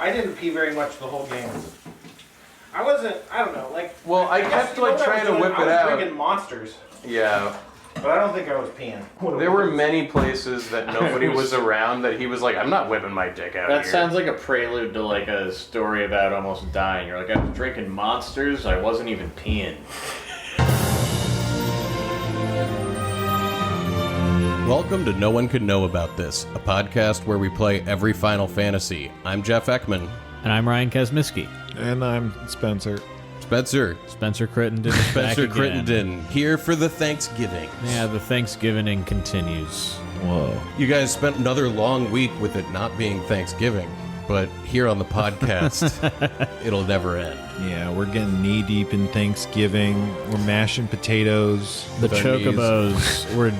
I didn't pee very much the whole game. I don't know, like... Well, I kept, like, trying to whip it out. I was drinking Monsters. Yeah. But I don't think I was peeing. There were many places that nobody was around that he was like, I'm not whipping my dick out That here. sounds like a prelude to like a story about almost dying. You're like, I was drinking Monsters, I wasn't even peeing. Welcome to No One Could Know About This, a podcast where we play every Final Fantasy. I'm Jeff Ekman. And I'm Ryan Kazmiski. And I'm Spencer. Spencer Crittenden. Spencer Crittenden, here for the Thanksgiving. Yeah, the Thanksgiving continues. Whoa. You guys spent another long week with it not being Thanksgiving, but here on the podcast, it'll never end. Yeah, we're getting knee deep in Thanksgiving. We're mashing potatoes. The Chocobos, we're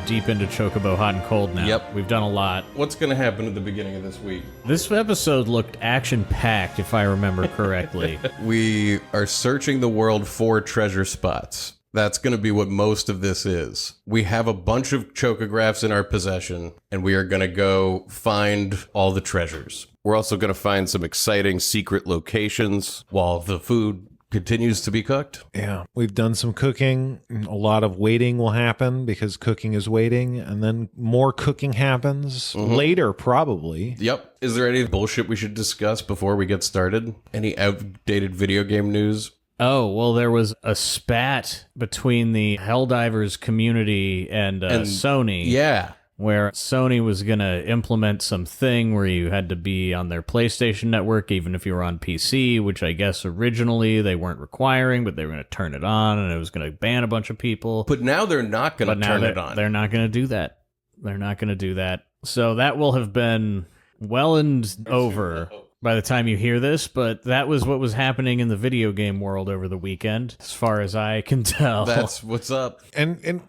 deep into Chocobo hot and cold now. Yep. We've done a lot. What's going to happen at the beginning of this week? This episode looked action-packed, if I remember correctly. We are searching the world for treasure spots. That's going to be what most of this is. We have a bunch of chocographs in our possession, and we are going to go find all the treasures. We're also going to find some exciting secret locations while the food continues to be cooked. Yeah, we've done some cooking. A lot of waiting will happen because cooking is waiting, and then more cooking happens later, probably. Yep. Is there any bullshit we should discuss before we get started? Any outdated video game news? Oh, well, there was a spat between the Helldivers community and Sony. Yeah. Where Sony was going to implement something where you had to be on their PlayStation network even if you were on PC, which I guess originally they weren't requiring, but they were going to turn it on, and it was going to ban a bunch of people. But now they're not going to turn it on. They're not going to do that. They're not going to do that. So that will have been well and over by the time you hear this, but that was what was happening in the video game world over the weekend, as far as I can tell. That's what's up. And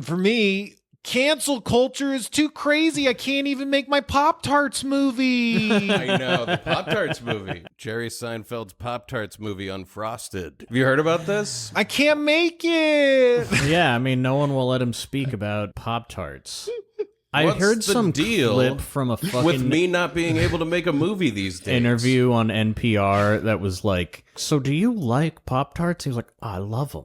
for me, cancel culture is too crazy. I can't even make my Pop-Tarts movie. I know, the Pop-Tarts movie. Jerry Seinfeld's Pop-Tarts movie, Unfrosted. Have you heard about this? I can't make it. Yeah, I mean, no one will let him speak about Pop-Tarts. I What's heard the some deal clip from a fucking with me not being able to make a movie these days. Interview on NPR that was like, so do you like Pop-Tarts? He was like, oh, I love them.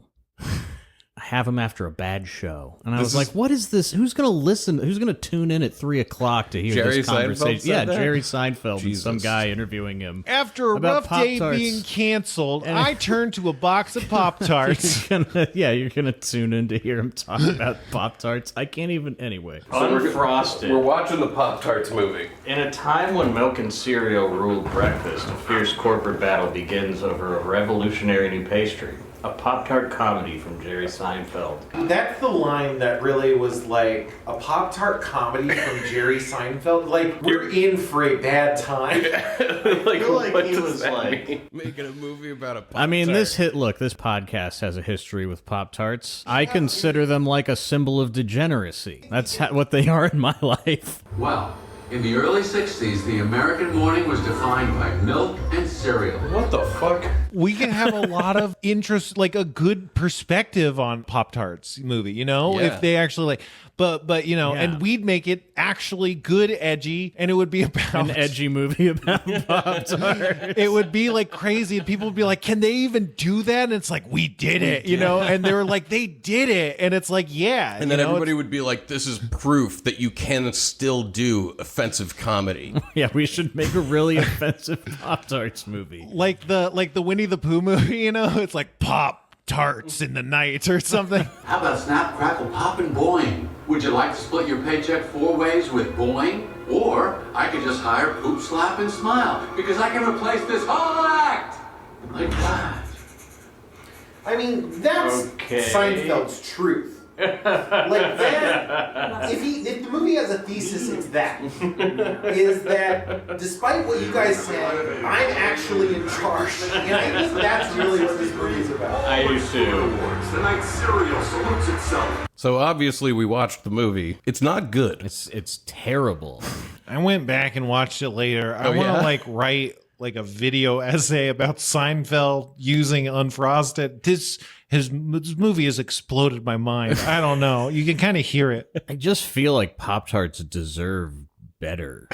I have them after a bad show. And I was like, what is this? Who's going to listen? Who's going to tune in at 3 o'clock to hear Jerry this conversation? Seinfeld said Yeah, that? Jerry Seinfeld Jesus. and some guy interviewing him. After a about rough day Pop-Tarts. being canceled, I turned to a box of Pop-Tarts. You're going to tune in to hear him talk about Pop-Tarts. I can't even, anyway. Unfrosted. We're watching the Pop-Tarts movie. In a time when milk and cereal ruled breakfast, a fierce corporate battle begins over a revolutionary new pastry. A Pop-Tart comedy from Jerry Seinfeld. That's the line that really was like a Pop-Tart comedy from Jerry Seinfeld. Like, we're in for a bad time. Like, What he does was that like, mean? Making a movie about a Pop-Tart. I mean, this podcast has a history with Pop-Tarts. I consider them like a symbol of degeneracy. That's what they are in my life. Well, in the early 60s, the American morning was defined by milk and cereal. What the fuck? We can have a lot of interest, like a good perspective on Pop-Tarts movie, Yeah. if they actually like, but and we'd make it actually good, edgy, and it would be about An edgy movie about Pop-Tarts. It would be like crazy, and people would be like, "Can they even do that?" And it's like, "We did it," and they were like, "They did it," and it's like, "Yeah," And then everybody would be like, this is proof that you can still do offensive comedy. Yeah, we should make a really offensive Pop-Tarts movie. like the Winnie the Pooh movie, it's like Pop-Tarts in the night or something. How about Snap, Crackle, Pop, and Boing? Would you like to split your paycheck 4 ways with Boing? Or I could just hire Poop, Slap, and Smile because I can replace this whole act like that. I mean, that's Seinfeld's truth. Like that, if the movie has a thesis, it's that. Is that despite what you guys say, I'm actually in charge. And I think that's really what this movie is about. I do too. The night cereal salutes itself. So obviously we watched the movie. It's not good. It's terrible. I went back and watched it later. I want to write like a video essay about Seinfeld using Unfrosted. This movie has exploded my mind. I don't know. You can kind of hear it. I just feel like Pop-Tarts deserve better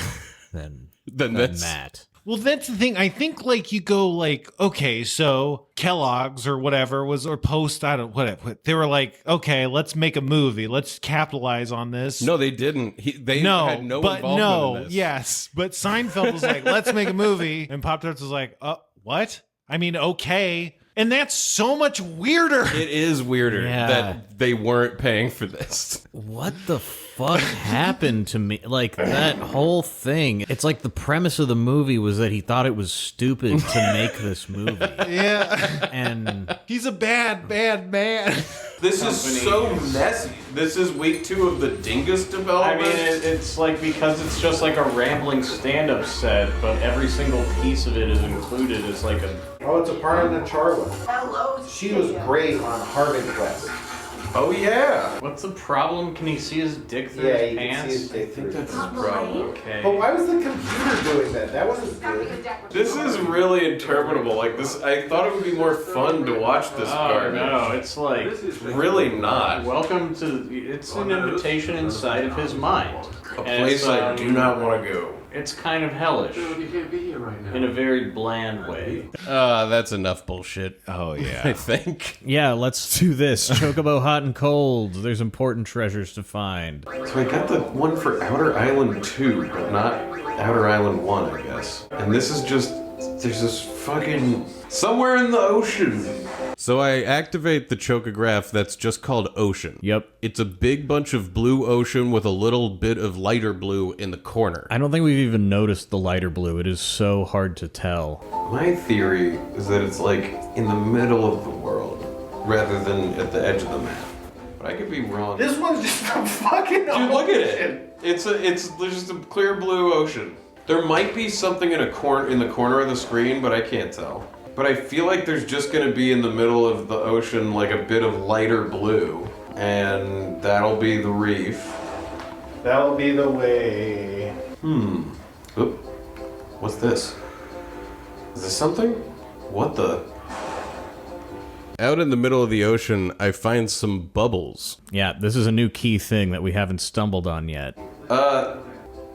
than This. that. Well, that's the thing. I think like you go like, okay, so Kellogg's or whatever or Post, I don't whatever. They were like, okay, let's make a movie. Let's capitalize on this. No, they didn't. They had no involvement in this. Yes, but Seinfeld was like, let's make a movie, and Pop-Tarts was like, what? I mean, okay. And that's so much weirder. It is weirder that they weren't paying for this. What the fuck happened to me? Like, that whole thing. It's like the premise of the movie was that he thought it was stupid to make this movie. Yeah. And he's a bad man. This is so messy. This is week 2 of the Dingus development. I mean, it's like, because it's just like a rambling stand-up set, but every single piece of it is included as like a... Oh, it's a part of the Charlotte. Hello. She was great on Harvard Quest. Oh, yeah. What's the problem? Can he see his dick through Yeah, his you can pants? see his dick through. That's his problem. Okay. But why was the computer doing that? That wasn't good. This is really interminable. Like this, I thought it would be more fun to watch this Oh, garbage. no, it's like... Really not. Welcome to... It's an invitation inside of his mind. A place I do not want to go. It's kind of hellish. You can't be here right now. In a very bland way. That's enough bullshit. Oh, yeah. I think. yeah, let's do this. Chocobo Hot and Cold. There's important treasures to find. So I got the one for Outer Island 2, but not Outer Island 1, I guess. And this is just... There's this fucking... Somewhere in the ocean. So I activate the chocograph that's just called Ocean. Yep. It's a big bunch of blue ocean with a little bit of lighter blue in the corner. I don't think we've even noticed the lighter blue. It is so hard to tell. My theory is that it's like in the middle of the world rather than at the edge of the map. But I could be wrong. This one's just a fucking Dude, look at it. There's just a clear blue ocean. There might be something in the corner of the screen, but I can't tell. But I feel like there's just gonna be in the middle of the ocean like a bit of lighter blue, and that'll be the reef. That'll be the way. Oop. What's this? Is this something? What the? Out in the middle of the ocean, I find some bubbles. Yeah, this is a new key thing that we haven't stumbled on yet.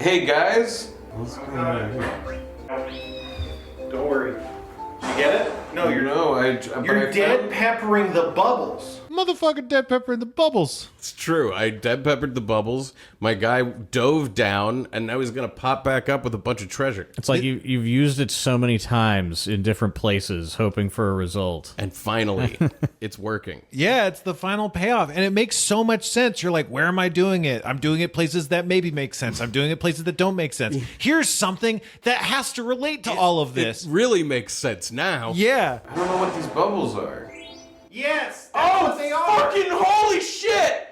Hey guys. What's going on here? Don't worry. You get it? No, you're You're dead peppering the bubbles. Motherfucker dead pepper in the bubbles. It's true. I dead peppered the bubbles. My guy dove down, and now he's gonna pop back up with a bunch of treasure. It's like you've used it so many times in different places, hoping for a result. And finally, it's working. Yeah, it's the final payoff. And it makes so much sense. You're like, where am I doing it? I'm doing it places that maybe make sense. I'm doing it places that don't make sense. Here's something that has to relate to all of this. It really makes sense now. Yeah. I don't know what these bubbles are. Yes. That's what they are. Fucking holy shit!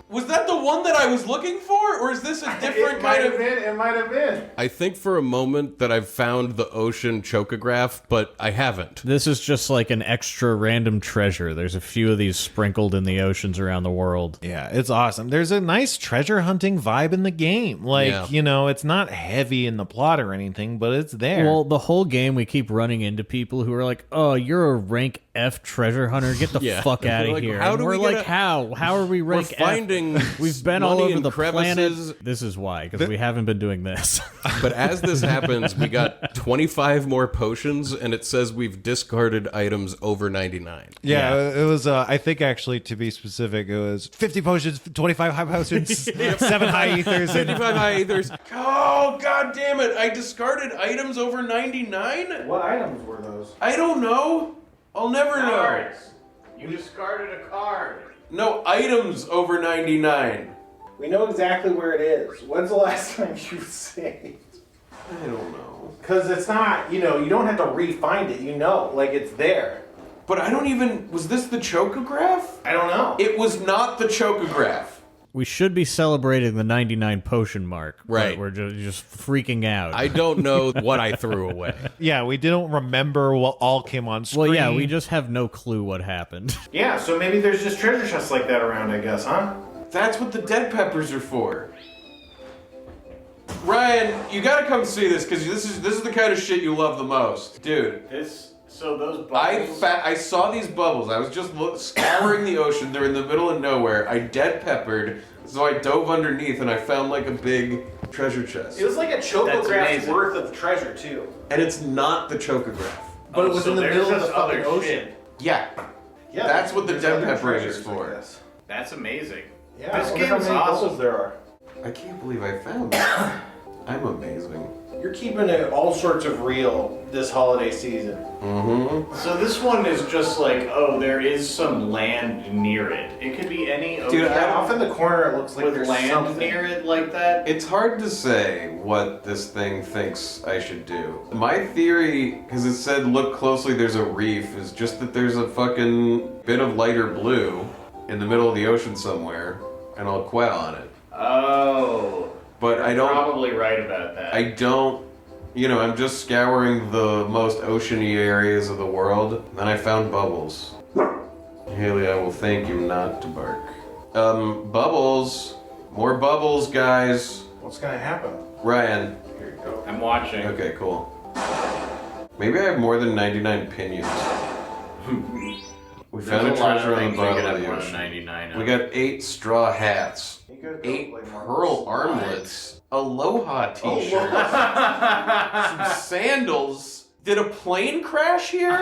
Was that the one that I was looking for, or is this a different kind of... It might have been. I think for a moment that I've found the Ocean Chocograph, but I haven't. This is just like an extra random treasure. There's a few of these sprinkled in the oceans around the world. Yeah, it's awesome. There's a nice treasure hunting vibe in the game. Like, it's not heavy in the plot or anything, but it's there. Well, the whole game we keep running into people who are like, "Oh, you're a rank F treasure hunter. Get the fuck out of Like, here." how And do we're we like, get how are we rank We're finding We've been all money over in the crevices. planet. This is why, because we haven't been doing this. But as this happens, we got 25 more potions, and it says we've discarded items over 99. Yeah, it was, I think actually, to be specific, it was 50 potions, 25 high potions, 7 high ethers. 55 high ethers. Oh, god damn it. I discarded items over 99? What items were those? I don't know. I'll never know. You discarded a card. No, items over 99. We know exactly where it is. When's the last time you saved? I don't know. Because it's not, you don't have to re-find it. Like it's there. But I don't even... Was this the Chocograph? I don't know. It was not the Chocograph. We should be celebrating the 99 potion mark. Right. But we're just freaking out. I don't know what I threw away. Yeah, we didn't remember what all came on screen. Well, yeah, we just have no clue what happened. Yeah, so maybe there's just treasure chests like that around, I guess, huh? That's what the dead peppers are for. Ryan, you gotta come see this, because this is the kind of shit you love the most. Dude. So those bubbles... I saw these bubbles. I was just scouring the ocean. They're in the middle of nowhere. I dead peppered So I dove underneath and I found like a big treasure chest. It was like a That's chocograph's amazing. worth of treasure too. And it's not the chocograph. But it was so in the there's middle of the just other fucking ocean. shit. Yeah. Yeah, That's what the there's dead other pepper is treasures, for. I guess. That's amazing. Yeah, This I wonder game how is many awesome. bubbles there are. I can't believe I found that. I'm amazing. You're keeping it all sorts of real this holiday season. Mm-hmm. So this one is just like, oh, there is some land near it. It could be any ocean Dude, Yeah, off in the corner it looks like with there's land something. near it like that. It's hard to say what this thing thinks I should do. My theory, because it said look closely, there's a reef, is just that there's a fucking bit of lighter blue in the middle of the ocean somewhere, and I'll quet on it. Oh. But I don't. Probably right about that. I don't. You know, I'm just scouring the most oceany areas of the world, and I found bubbles. Haley, I will thank you not to bark. Bubbles. More bubbles, guys. What's gonna happen? Ryan. Here you go. I'm watching. Okay, cool. Maybe I have more than 99 pinions. We found a There's a lot treasure of on the things we bottom could of have the more than ocean. 99 We of. got 8 straw hats, You could go 8 play pearl marbles. armlets, Aloha t-shirt, Oh, some sandals. Did a plane crash here?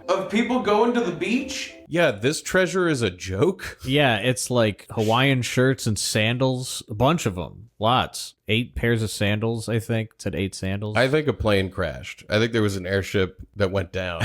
Of people going to the beach? Yeah, this treasure is a joke. Yeah, it's like Hawaiian shirts and sandals, a bunch of them, lots. 8 pairs of sandals, I think. It said 8 sandals. I think a plane crashed. I think there was an airship that went down.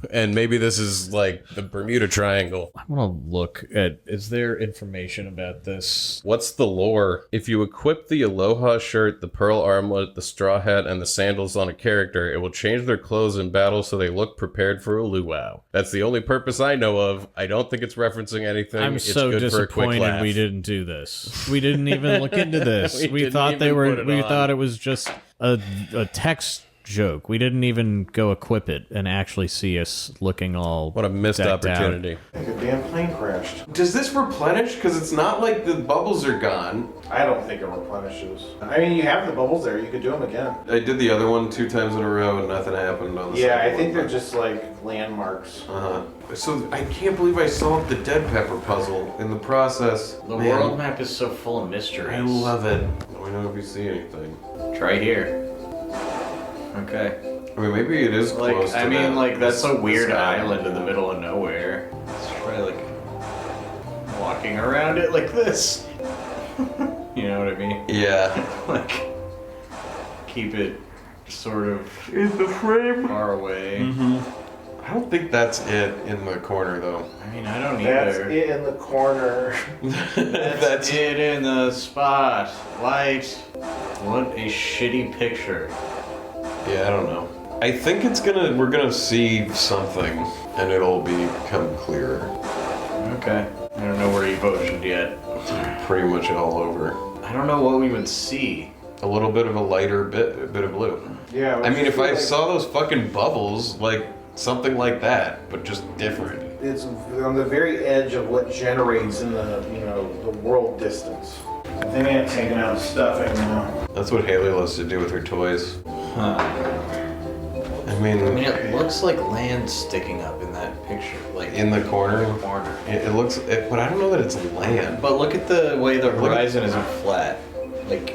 And maybe this is like the Bermuda Triangle. I want to look at, is there information about this? What's the lore? If you equip the Aloha shirt, the pearl armlet, the straw hat, and the sandals on a character, it will change their clothes in battle so they look prepared for a luau. That's the only purpose I know of. I don't think it's referencing anything. I'm It's so good for a quick disappointed laugh. we didn't do this. We didn't even look into this. We we didn't thought they even were. put it We on. thought it was just a text joke. We didn't even go equip it and actually see us looking all. What a missed decked out. opportunity. I think a damn plane crashed. Does this replenish? Because it's not like the bubbles are gone. I don't think it replenishes. I mean, you have the bubbles there. You could do them again. I did the other one 2 times in a row and nothing happened on the Yeah, second I think one. they're just like landmarks. So I can't believe I solved the dead pepper puzzle in the process. The Man, world map is so full of mysteries. I love it. Let me know if you see anything. Try here. Okay. I mean, maybe it is Like, close to I mean, that- like, that's a this weird island. island in the middle of nowhere. Let's try, like, walking around it like this. You know what I mean? Yeah. Like, keep it sort of In the frame. far away. I don't think that's it in the corner, though. I mean, I don't That's either. it in the corner. That's it in the spotlight. What a shitty picture. Yeah, I don't know. I think we're gonna see something, and it'll become clearer. Okay. I don't know where you've oceaned yet. Pretty much all over. I don't know what we would see. A little bit of a lighter bit of blue. Yeah. I mean, if I saw those fucking bubbles, like something like that, but just different. It's on the very edge of what generates in the the world distance. They ain't taking out stuffing now. That's what Haley loves to do with her toys. Huh. I I mean, mean, it looks like land sticking up in that picture. Like, in the corner, corner. it looks, but I don't know that it's land. But look at the way the horizon isn't flat. Like,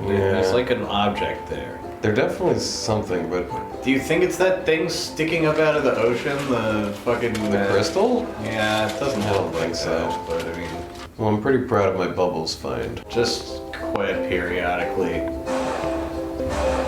there's like an object there. There definitely is something, but Do you think it's that thing sticking up out of the ocean? The fucking... the crystal? Yeah, it doesn't I don't look think like so. that, but I mean, Well, I'm pretty proud of my bubbles find. just quit periodically.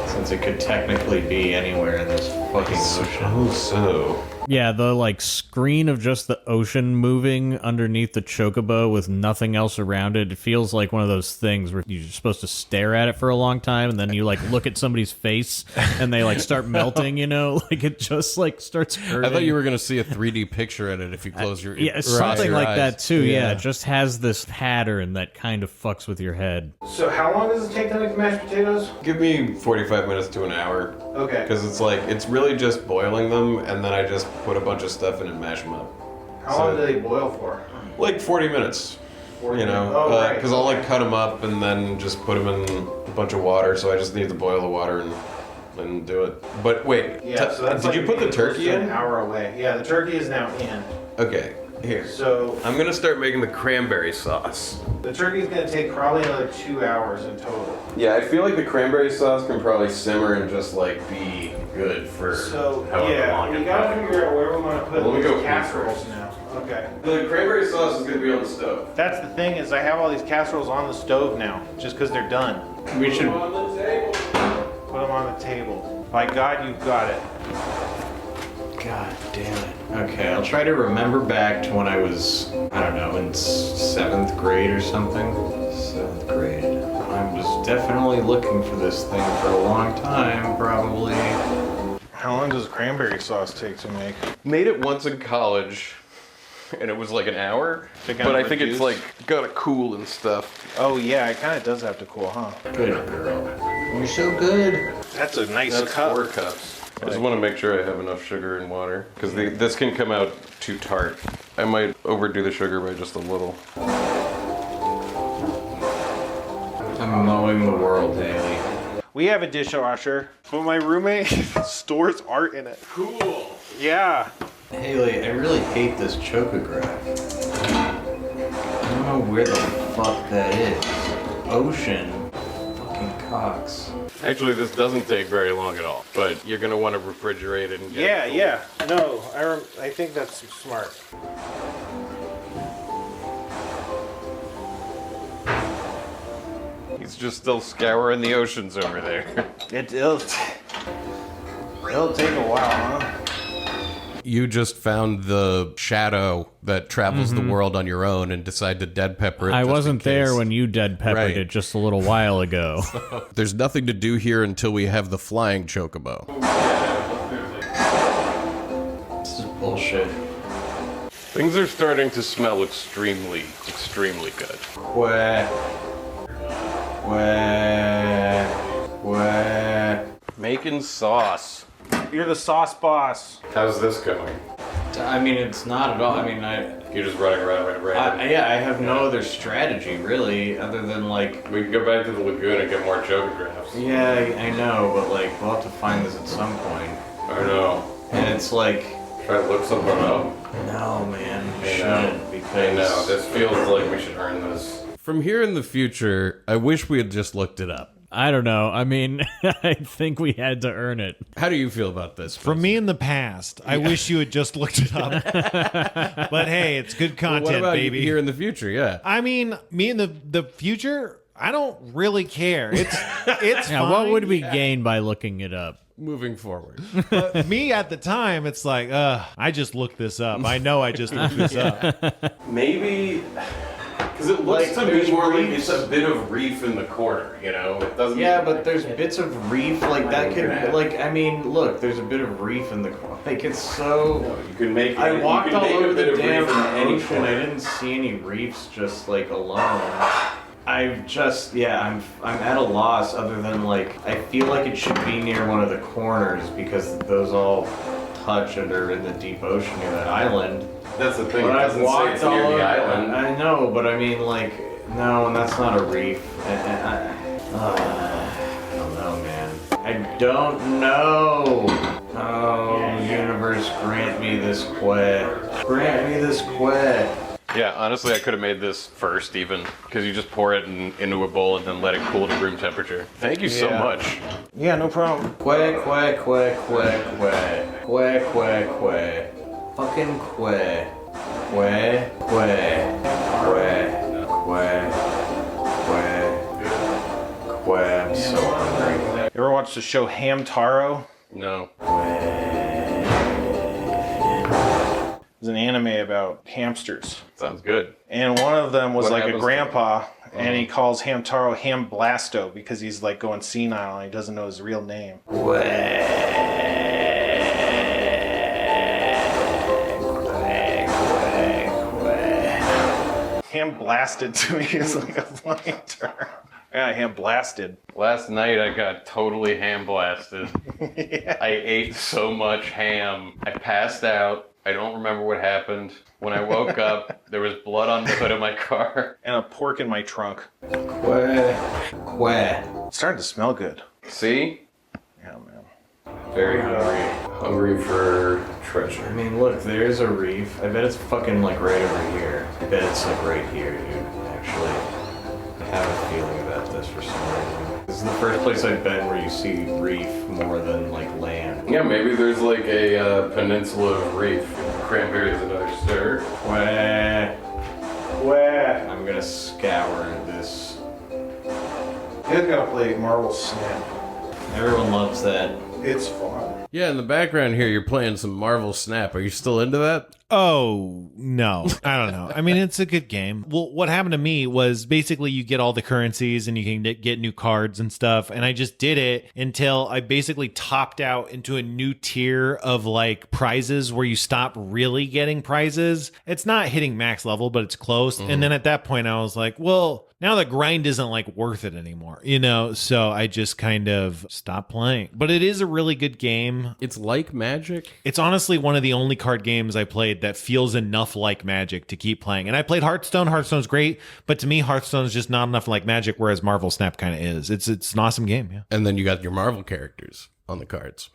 Since it could technically be anywhere in this fucking ocean. Oh, so. Yeah, the like screen of just the ocean moving underneath the Chocobo with nothing else around it. It feels like one of those things where you're supposed to stare at it for a long time, and then you like look at somebody's face and they like start melting. Like it just like starts hurting. I thought you were gonna see a 3D picture in it if you close your Yeah, close something your like eyes. that too. Yeah. It just has this pattern that kind of fucks with your head. So how long does it take to make mashed potatoes? Give me 45 minutes to an hour. Okay. Because it's really just boiling them, and then I just put a bunch of stuff in and mash them up. How long do they boil for? Like 40 minutes. 40 You know, minutes. Oh, right. because I'll like cut them up and then just put them in a bunch of water. So I just need to boil the water and do it. But wait, Yeah, so that's did like you put the being close turkey to in? an hour away. Yeah, the turkey is now in. Okay. Here. So I'm gonna start making the cranberry sauce. the turkey's gonna take probably another 2 hours in total. Yeah, I feel like the cranberry sauce can probably simmer and just like be good for however long. We gotta figure out where we want to put Well, let me go these eat casseroles first. now. Okay. The cranberry sauce is gonna be on the stove. That's the thing is I have all these casseroles on the stove now, just because they're done. We should. Put them on the table. By God, you've got it. God damn it. Okay, I'll try to remember back to when I was, I don't know, in 7th grade or something. 7th grade. I was definitely looking for this thing for a long time, probably. How long does cranberry sauce take to make? Made it once in college, and it was like an hour. To kind But of I think it's reduce? like gotta cool and stuff. Oh yeah, it kind of does have to cool, huh? Good girl. You're so good. That's a nice That's cup. 4 cups. I just want to make sure I have enough sugar and water because this can come out too tart. I might overdo the sugar by just a little. I'm mowing the world, Haley. We have a dishwasher, but my roommate stores art in it. Cool. Yeah. Haley, I really hate this chocograph. I don't know where the fuck that is. Ocean. Fucking cocks. Actually, this doesn't take very long at all, but you're gonna want to refrigerate it and get it cool. Yeah. No, I think that's smart. He's just still scouring the oceans over there. It'll take a while, huh? You just found the shadow that travels the world on your own and decide to dead pepper it. I just in wasn't there case. when you dead peppered Right. it just a little while ago. There's nothing to do here until we have the flying chocobo. This is bullshit. Things are starting to smell extremely good. Queh. Making sauce. You're the sauce boss. How's this going? I mean, it's not at all. I mean, You're just running around. yeah, I have no other strategy really, other than like. We can go back to the lagoon and get more chocographs. Yeah, I know, but like, we'll have to find this at some point. I know. And it's like, Try to look something up. no, man, we I know. shouldn't because. I know. This feels like we should earn this. From here in the future, I wish we had just looked it up. I don't know. I mean, I think we had to earn it. How do you feel about this? From me in the past, I wish you had just looked it up. But hey, it's good content, what about baby. here in the future? Yeah. I mean, me in the future, I don't really care. It's Yeah, fine. what would we gain by looking it up? Moving forward. But me at the time, it's like, I just looked this up. I know I just looked this up. Maybe because it looks Like, to me there's more like reefs. it's a bit of reef in the corner. You know, it doesn't. Yeah, but there's bits of reef like that could like. I mean, look, there's a bit of reef in the like. It's so. You can make. I walked you can all make a over bit the of damn reef in any ocean. I corner. didn't see any reefs just like alone. I've just I'm at a loss other than like I feel like it should be near one of the corners because those all touch and are in the deep ocean near that island. That's the thing. But It I've doesn't say walked it's all near over. the island. I know, but I mean like no, and that's not a reef. I don't know, man. I don't know. Oh, universe, grant me this quest. Grant me this quest. Yeah, honestly, I could have made this first even because you just pour it into a bowl and then let it cool to room temperature. Thank you so Yeah. much. Yeah, no problem. Quack, quack, quack, quack, quack. Quack, quack, quack. Fucking quack. Quack, quack. Quack, quack. Quack. Quack. I'm so hungry. You ever watch the show Hamtaro? No. It's an anime about hamsters. Sounds good. And one of them was What like a happens to grandpa, and he calls Hamtaro Ham Blasto because he's like going senile and he doesn't know his real name. Ham blasted to me is like a funny term. Yeah, ham blasted. Last night I got totally ham blasted. Yeah. I ate so much ham. I passed out. I don't remember what happened. When I woke up, there was blood on the hood of my car. And a pork in my trunk. Quack. Quack. It's starting to smell good. See? Yeah, man. Very hungry. Hungry for treasure. I mean, look, there's a reef. I bet it's fucking like right over here. I bet it's like right here, dude. Actually, I have a feeling about this for some reason. This is the first place I've been where you see reef more than like land. Yeah, maybe there's like a peninsula of reef. Cranberries and another stir. Where? I'm gonna scour this. You guys gotta play Marvel Snap. Everyone loves that. It's fun. Yeah, in the background here, you're playing some Marvel Snap. Are you still into that? Oh, no. I don't know. I mean, it's a good game. Well, what happened to me was basically you get all the currencies and you can get new cards and stuff. And I just did it until I basically topped out into a new tier of like prizes where you stop really getting prizes. It's not hitting max level, but it's close. And then at that point, I was like, well, now the grind isn't like worth it anymore, you know? So I just kind of stopped playing. But it is a really good game. It's like Magic. It's honestly one of the only card games I played that feels enough like Magic to keep playing. And I played Hearthstone. Hearthstone's great, but to me, Hearthstone's just not enough like Magic, whereas Marvel Snap kind of is. It's an awesome game, yeah. And then you got your Marvel characters on the cards.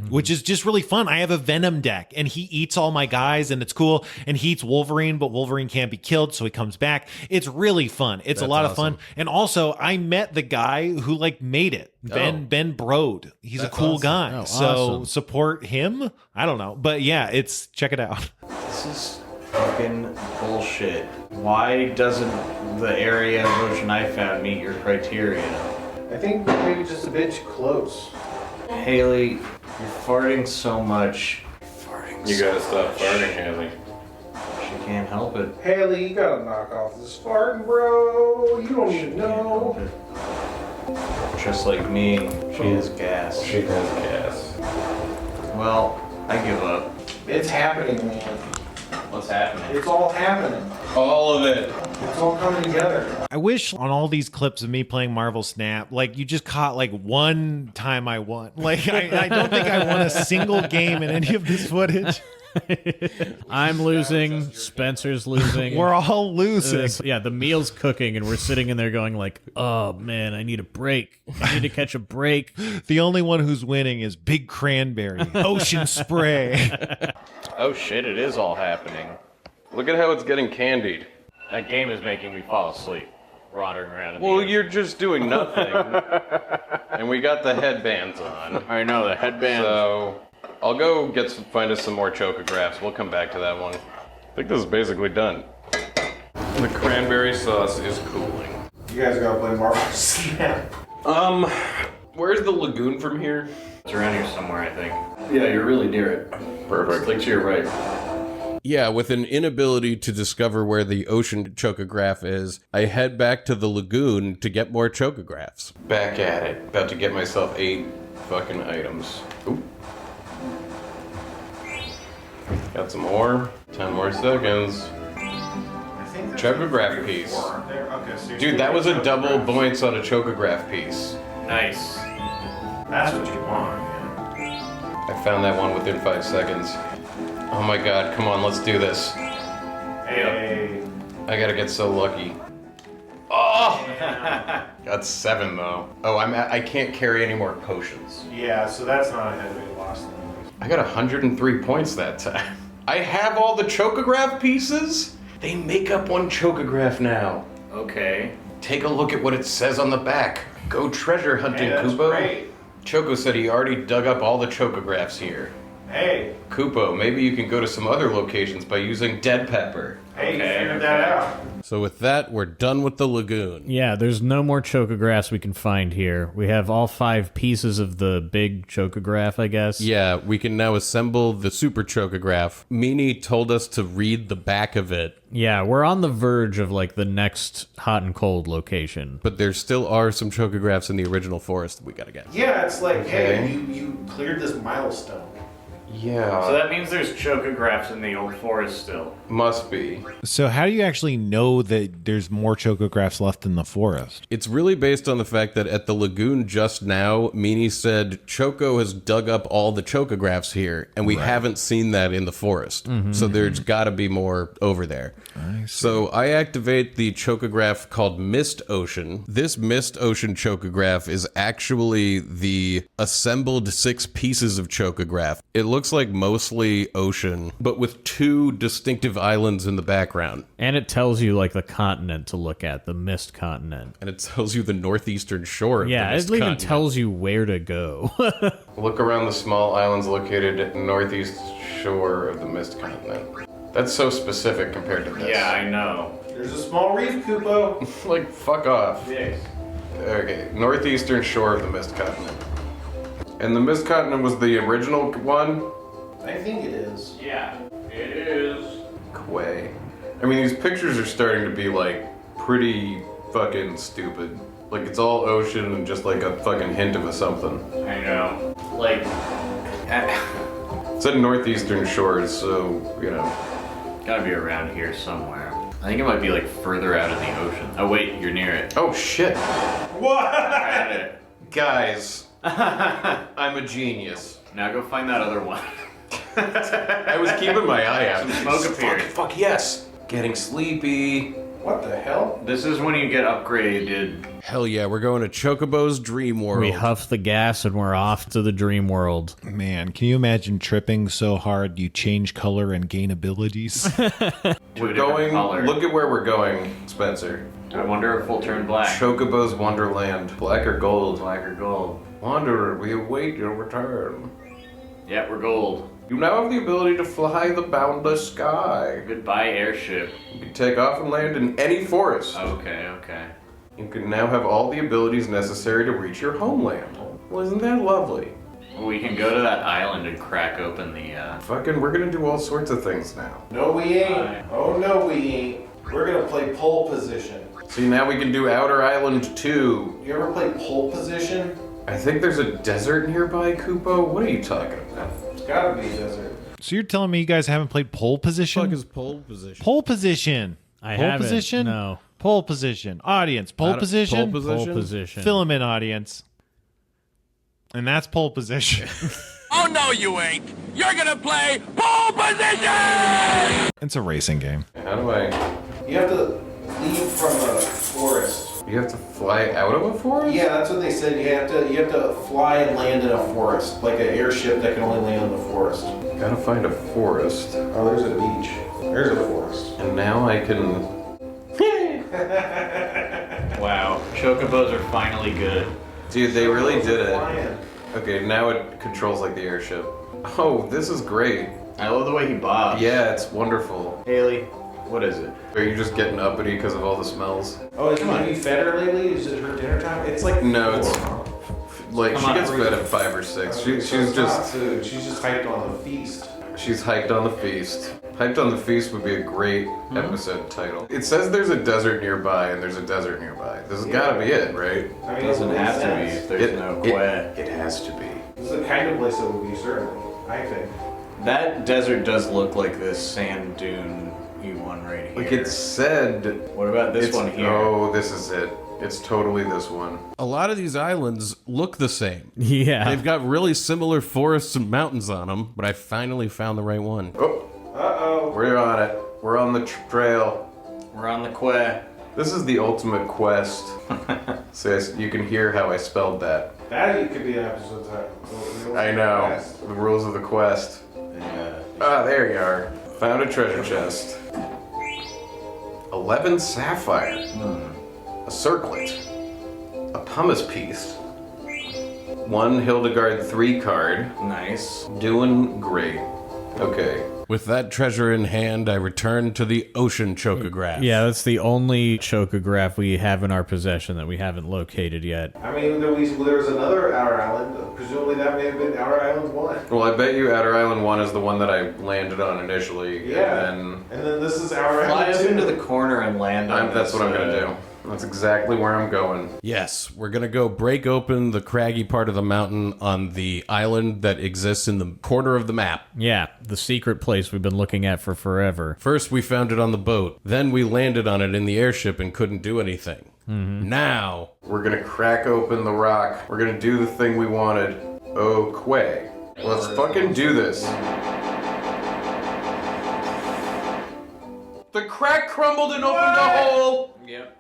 Which is just really fun. I have a Venom deck, and he eats all my guys, and it's cool. And he eats Wolverine, but Wolverine can't be killed, so he comes back. It's really fun. It's a lot of fun. And also, I met the guy who like made it, Ben Brode. He's a cool guy. Oh, so awesome. support him. I don't know, but yeah, check it out. This is fucking bullshit. Why doesn't the area of ocean I found meet your criteria? I think maybe just a bit close. Haley, you're farting so much. You gotta stop farting, Haley. She can't help it. Haley, you gotta knock off this farting, bro. You don't even know. Just like me, she has gas. She has gas. Well, I give up. It's happening, man. What's happening? It's all happening. All of it. It's all coming together. I wish on all these clips of me playing Marvel Snap, like you just caught like one time I won. Like I don't think I won a single game in any of this footage. I'm losing. Spencer's losing. We're all losing. Yeah, the meal's cooking, and we're sitting in there going like, "Oh man, I need a break. I need to catch a break." The only one who's winning is Big Cranberry, Ocean Spray. Oh shit, it is all happening. Look at how it's getting candied. That game is making me fall asleep. Wandering around. Well, you're just doing nothing. And we got the headbands on. I know, the headband. So I'll go find us some more chocographs. We'll come back to that one. I think this is basically done. The cranberry sauce is cooling. You guys gotta play Marvel Snap. Where's the lagoon from here? It's around here somewhere, I think. Yeah, you're really near it. Perfect. Click to your right. Yeah, with an inability to discover where the Ocean Chocograph is, I head back to the lagoon to get more chocographs. Back at it. About to get myself 8 fucking items. Oop. Got some more. 10 more seconds. Chocograph piece. Dude, that was a double points on a chocograph piece. Nice. That's what you want. I found that one within 5 seconds. Oh my god, come on, let's do this. Hey. I gotta get so lucky. Oh! Got 7 though. Oh, I can't carry any more potions. Yeah, so that's not a heavy loss. I got 103 points that time. I have all the chocograph pieces? They make up one chocograph now. Okay. Take a look at what it says on the back. Go treasure hunting, Kupo. Great. Choco said he already dug up all the chocographs here. Hey. Kupo, maybe you can go to some other locations by using dead pepper. Hey, you figured that out. So with that, we're done with the lagoon. Yeah, there's no more chocographs we can find here. We have all 5 pieces of the big chocograph, I guess. Yeah, we can now assemble the super chocograph. Meanie told us to read the back of it. Yeah, we're on the verge of like the next hot and cold location. But there still are some chocographs in the original forest that we gotta get. Yeah, it's like, Okay. hey, you cleared this milestone. Yeah. So that means there's chocographs in the old forest still. Must be. So how do you actually know that there's more chocographs left in the forest? It's really based on the fact that at the lagoon just now, Meanie said Choco has dug up all the chocographs here, and we haven't seen that in the forest. So there's got to be more over there. So I activate the chocograph called Mist Ocean. This Mist Ocean chocograph is actually the assembled 6 pieces of chocograph. It looks like mostly ocean, but with 2 distinctive islands in the background. And it tells you like the continent to look at, the mist continent. And it tells you the northeastern shore of the Yeah, mist it even continent. tells you where to go. Look around the small islands located at the northeast shore of the mist continent. That's so specific compared to this. Yeah, I know. There's a small reef, Kupo. Like, fuck off. Yes. Okay, northeastern shore of the mist continent. And the mist continent was the original one? I think it is. Yeah, it is. Kwehst. I mean, these pictures are starting to be, like, pretty fucking stupid. Like, it's all ocean and just, like, a fucking hint of a something. I know. Like, It's at northeastern shores, so, you know. gotta be around here somewhere. I think it might be like further out in the ocean. Oh wait, you're near it. Oh, shit. What? Got it. Guys, I'm a genius. Now go find that other one. I was keeping my eye out. Some smoke appeared. Fuck yes. Getting sleepy. What the hell? This is when you get upgraded. Hell yeah, we're going to Chocobo's Dream World. We huff the gas and we're off to the dream world. Man, can you imagine tripping so hard you change color and gain abilities? We're going. Look at where we're going, Spencer. I wonder if we'll turn black. Chocobo's Wonderland. Black or gold? Black or gold. Wanderer, we await your return. Yeah, we're gold. You now have the ability to fly the boundless sky. Goodbye, airship. You can take off and land in any forest. Okay, okay. You can now have all the abilities necessary to reach your homeland. Well, isn't that lovely? We can go to that island and crack open the, Fucking, we're gonna do all sorts of things now. No, we ain't. Oh, no, we ain't. We're gonna play pole position. See, now we can do Outer Island 2. You ever play pole position? I think there's a desert nearby, Kupo. What are you talking about? It's gotta be a desert. So you're telling me you guys haven't played pole position? Fuck is pole position? Pole position. I pole haven't. position? No. Pole position. Audience. Pole position. Pole Pole position. Filament audience. And that's pole position. Oh, no, you ain't. You're gonna play pole position! It's a racing game. How do I... You have to leave from a forest. You have to fly out of a forest? Yeah, that's what they said. You have to fly and land in a forest, like an airship that can only land in the forest. Gotta find a forest. Oh, there's a beach. There's a forest. And now I can... wow. Chocobos are finally good. Dude, they really did it. Flying. Okay, now it controls like the airship. Oh, this is great. I love the way he bobs. Yeah, it's wonderful. Haley, what is it? Are you just getting uppity because of all the smells? Oh, have you fed her lately? Is it her dinner time? It's like No, it's... Like, Come she on, gets hurry. fed at 5 or 6. She's It's not just... food. She's just hyped on the feast. She's hyped on the feast. Hyped on the feast would be a great episode title. It says there's a desert nearby, and there's a desert nearby. This has gotta be it, right? I mean, Doesn't it have makes to be sense. if there's no Kwehst. It has to be. This is the kind of place it would be, certainly. I think. That desert does look like this sand dune one right here. Like it said... What about this it's- one here? Oh, this is it. It's totally this one. A lot of these islands look the same. Yeah. They've got really similar forests and mountains on them, but I finally found the right one. Oh, Uh-oh. we're on it. We're on the trail. We're on the Kwehst. This is the ultimate quest. So you can hear how I spelled that. That could be an episode title. I know. The rules of the quest. Yeah. Ah, there you are. Found a treasure chest. 11 sapphire. A circlet. A pumice piece. 1 Hildegard 3 card. Nice. Doing great. Okay. With that treasure in hand, I return to the Ocean Chocograph. Yeah, that's the only chocograph we have in our possession that we haven't located yet. I mean, there was another Outer Island. Presumably that may have been Outer Island 1. Well, I bet you Outer Island 1 is the one that I landed on initially. Yeah. And And then this is Outer Fly Island up 2. into the corner and land on that's this, what I'm going to do. That's exactly where I'm going. Yes, we're gonna go break open the craggy part of the mountain on the island that exists in the corner of the map. Yeah, the secret place we've been looking at for forever. First, we found it on the boat. Then we landed on it in the airship and couldn't do anything. Now, We're gonna crack open the rock. We're gonna do the thing we wanted. Oh, Quay. Let's fucking do this. The crack crumbled and opened a hole! Yep.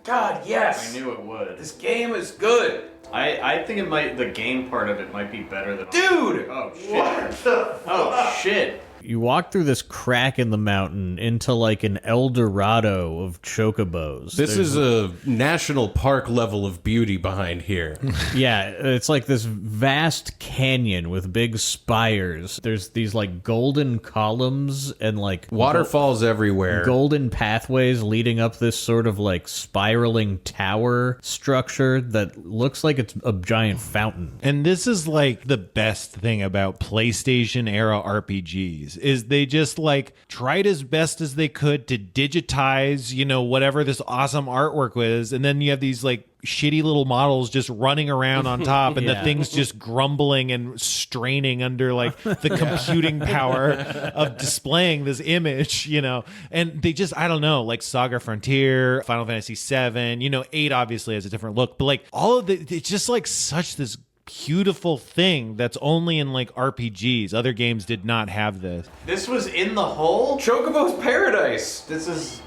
God, yes! I knew it would. This game is good! I think the game part of it might be better than... Dude! Oh, shit. Oh, shit. You walk through this crack in the mountain into like an El Dorado of chocobos. this is a national park level of beauty behind here. Yeah, it's like this vast canyon with big spires. There's these like golden columns and like Waterfalls everywhere. golden pathways leading up this sort of like spiraling tower structure that looks like it's a giant fountain. And this is like the best thing about PlayStation era RPGs is they just like tried as best as they could to digitize, you know, whatever this awesome artwork was. And then you have these like shitty little models just running around on top and the thing's just grumbling and straining under like the computing power of displaying this image, you know. And they just, I don't know, like Saga Frontier, Final Fantasy VII, you know, 8 obviously has a different look, but like all of it's just like such this beautiful thing that's only in like RPGs. Other games did not have this. This was in the hole? Chocobo's Paradise! This is...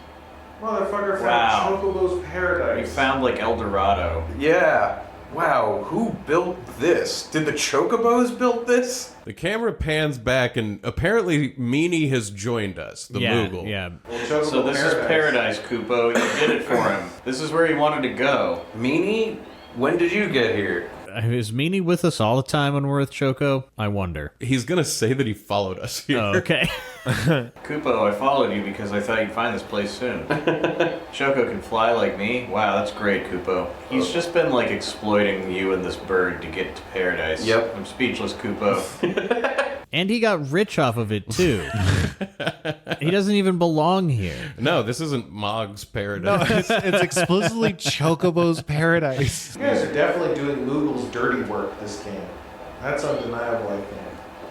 Motherfucker found Wow. Chocobo's Paradise. We found like El Dorado. Yeah. Wow, who built this? Did the Chocobos build this? The camera pans back, and apparently Meanie has joined us, the Moogle. Yeah. So this is Paradise, Kupo. You did it for him. This is where he wanted to go. Meanie, when did you get here? Is Meanie with us all the time when we're with Choco? I wonder. He's gonna say that he followed us here. Oh, okay. Kupo, I followed you because I thought you'd find this place soon. Choco can fly like me? Wow, that's great, Kupo. He's just been like exploiting you and this bird to get to paradise. Yep. I'm speechless, Kupo. And he got rich off of it, too. He doesn't even belong here. No, this isn't Mog's Paradise. It's explicitly Chocobo's Paradise. You guys are definitely doing Moogle's dirty work this game. That's undeniable, I think.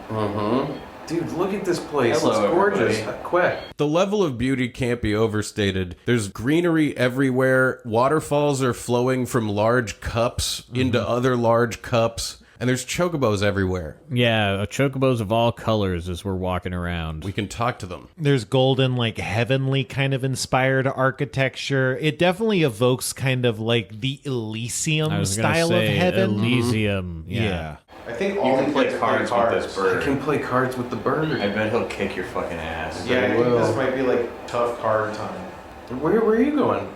Mm-hmm. Dude, look at this place. Hello, it's gorgeous. everybody. Quack. The level of beauty can't be overstated. There's greenery everywhere. Waterfalls are flowing from large cups into other large cups. And there's chocobos everywhere. Yeah, chocobos of all colors as we're walking around. We can talk to them. There's golden, like heavenly kind of inspired architecture. It definitely evokes kind of like the Elysium I was gonna style say of heaven. Elysium. Yeah. I think You all can play cards with this I bird. can play cards with the bird. I bet he'll kick your fucking ass. Yeah, I think will. this might be like tough card time. Where are you going?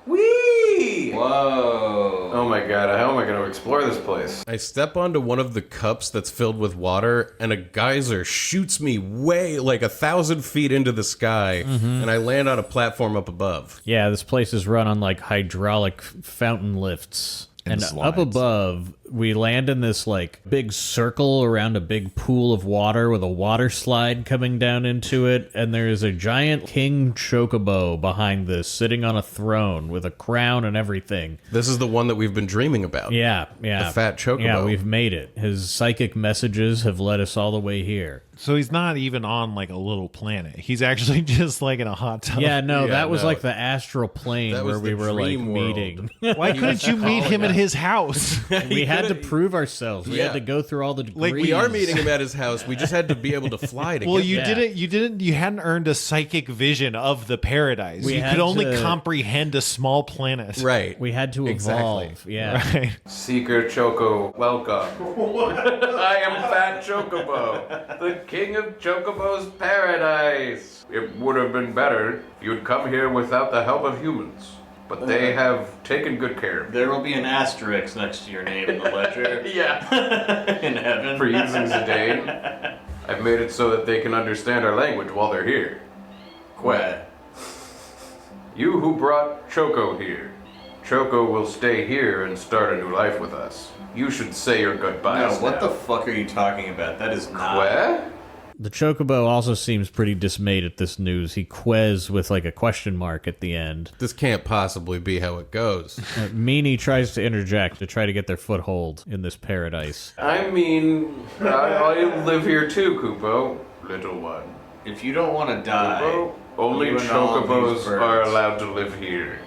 Whee! Whoa. Oh my god, how am I going to explore this place? I step onto one of the cups that's filled with water, and a geyser shoots me way, like 1,000 feet into the sky, and I land on a platform up above. Yeah, this place is run on like hydraulic fountain lifts. And up slides. above, we land in this like big circle around a big pool of water with a water slide coming down into it. And there is a giant king chocobo behind this, sitting on a throne with a crown and everything. This is the one that we've been dreaming about. Yeah. The fat chocobo. Yeah, we've made it. His psychic messages have led us all the way here. So he's not even on like a little planet. He's actually just like in a hot tub. Yeah, no, Yeah, that was no. like the astral plane That where was we the were like dream world. meeting. Why couldn't you meet him at his house? We had to prove ourselves. We Yeah. had to go through all the degrees. Like, We are meeting him at his house. We just had to be able to fly to Well, get you there. you hadn't earned a psychic vision of the paradise. We you had could only to- comprehend a small planet. Right. We had to Exactly. evolve. Yeah. Right. Seeker Choco, welcome. I am Fat Chocobo, the king of Chocobo's paradise. It would have been better if you'd come here without the help of humans, but they have taken good care of you. There will be an asterisk next to your name in the ledger. Yeah. In heaven. For using Zidane, I've made it so that they can understand our language while they're here. Quet. You who brought Choco here. Choco will stay here and start a new life with us. You should say your No, goodbyes what now. the fuck are you talking about? That is not... Where? The Chocobo also seems pretty dismayed at this news. He quiz with like a question mark at the end. This can't possibly be how it goes. Meanie tries to interject to try to get their foothold in this paradise. I mean, I live here too, Kupo, little one. If you don't want to die, Kupo, only you and all of these chocobos are birds. allowed to live here.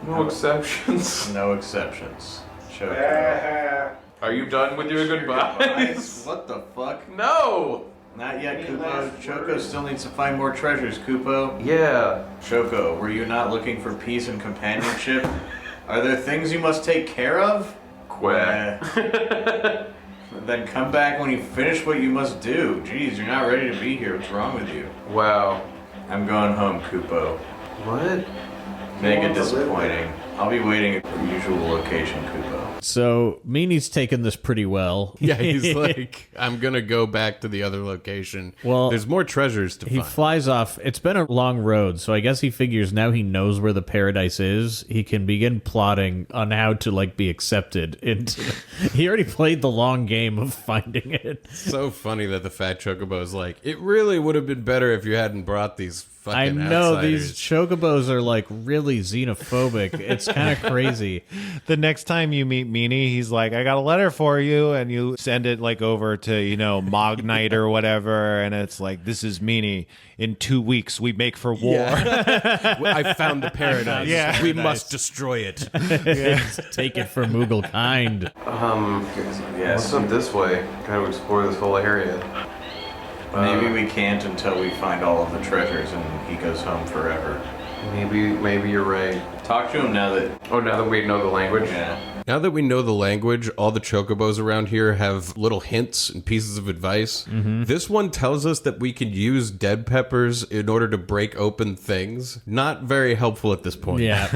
No exceptions. No exceptions. Chocobo. Are you done with your goodbyes? What the fuck? No! Not yet, Kupo. Choco still needs to find more treasures, Kupo. Yeah. Choco, were you not looking for peace and companionship? Are there things you must take care of? Quack. Then come back when you finish what you must do. Jeez, you're not ready to be here. What's wrong with you? Wow. I'm going home, Kupo. What? Mega disappointing. I'll be waiting at your usual location, Kupo. So Meanie's taken this pretty well. Yeah, he's like, I'm going to go back to the other location. Well, there's more treasures to He find. flies off. It's been a long road, so I guess he figures now he knows where the paradise is. He can begin plotting on how to like be accepted into. He already played the long game of finding it. So funny that the fat chocobo is like, it really would have been better if you hadn't brought these fucking I know outsiders. these chocobos are like really xenophobic. It's kind of crazy. The next time you meet Meanie, he's like, I got a letter for you, and you send it like over to, Mognet or whatever, and it's like, this is Meanie. In 2 weeks, we make for war. Yeah. I found the paradise. Yeah. We must destroy it. Take it from Moogle kind. What's up this way? Gotta explore this whole area. Maybe we can't until we find all of the treasures and he goes home forever. Maybe you're right. Talk to him now that... Oh, now that we know the language? Yeah. Now that we know the language, all the chocobos around here have little hints and pieces of advice. Mm-hmm. This one tells us that we can use dead peppers in order to break open things. Not very helpful at this point. Yeah.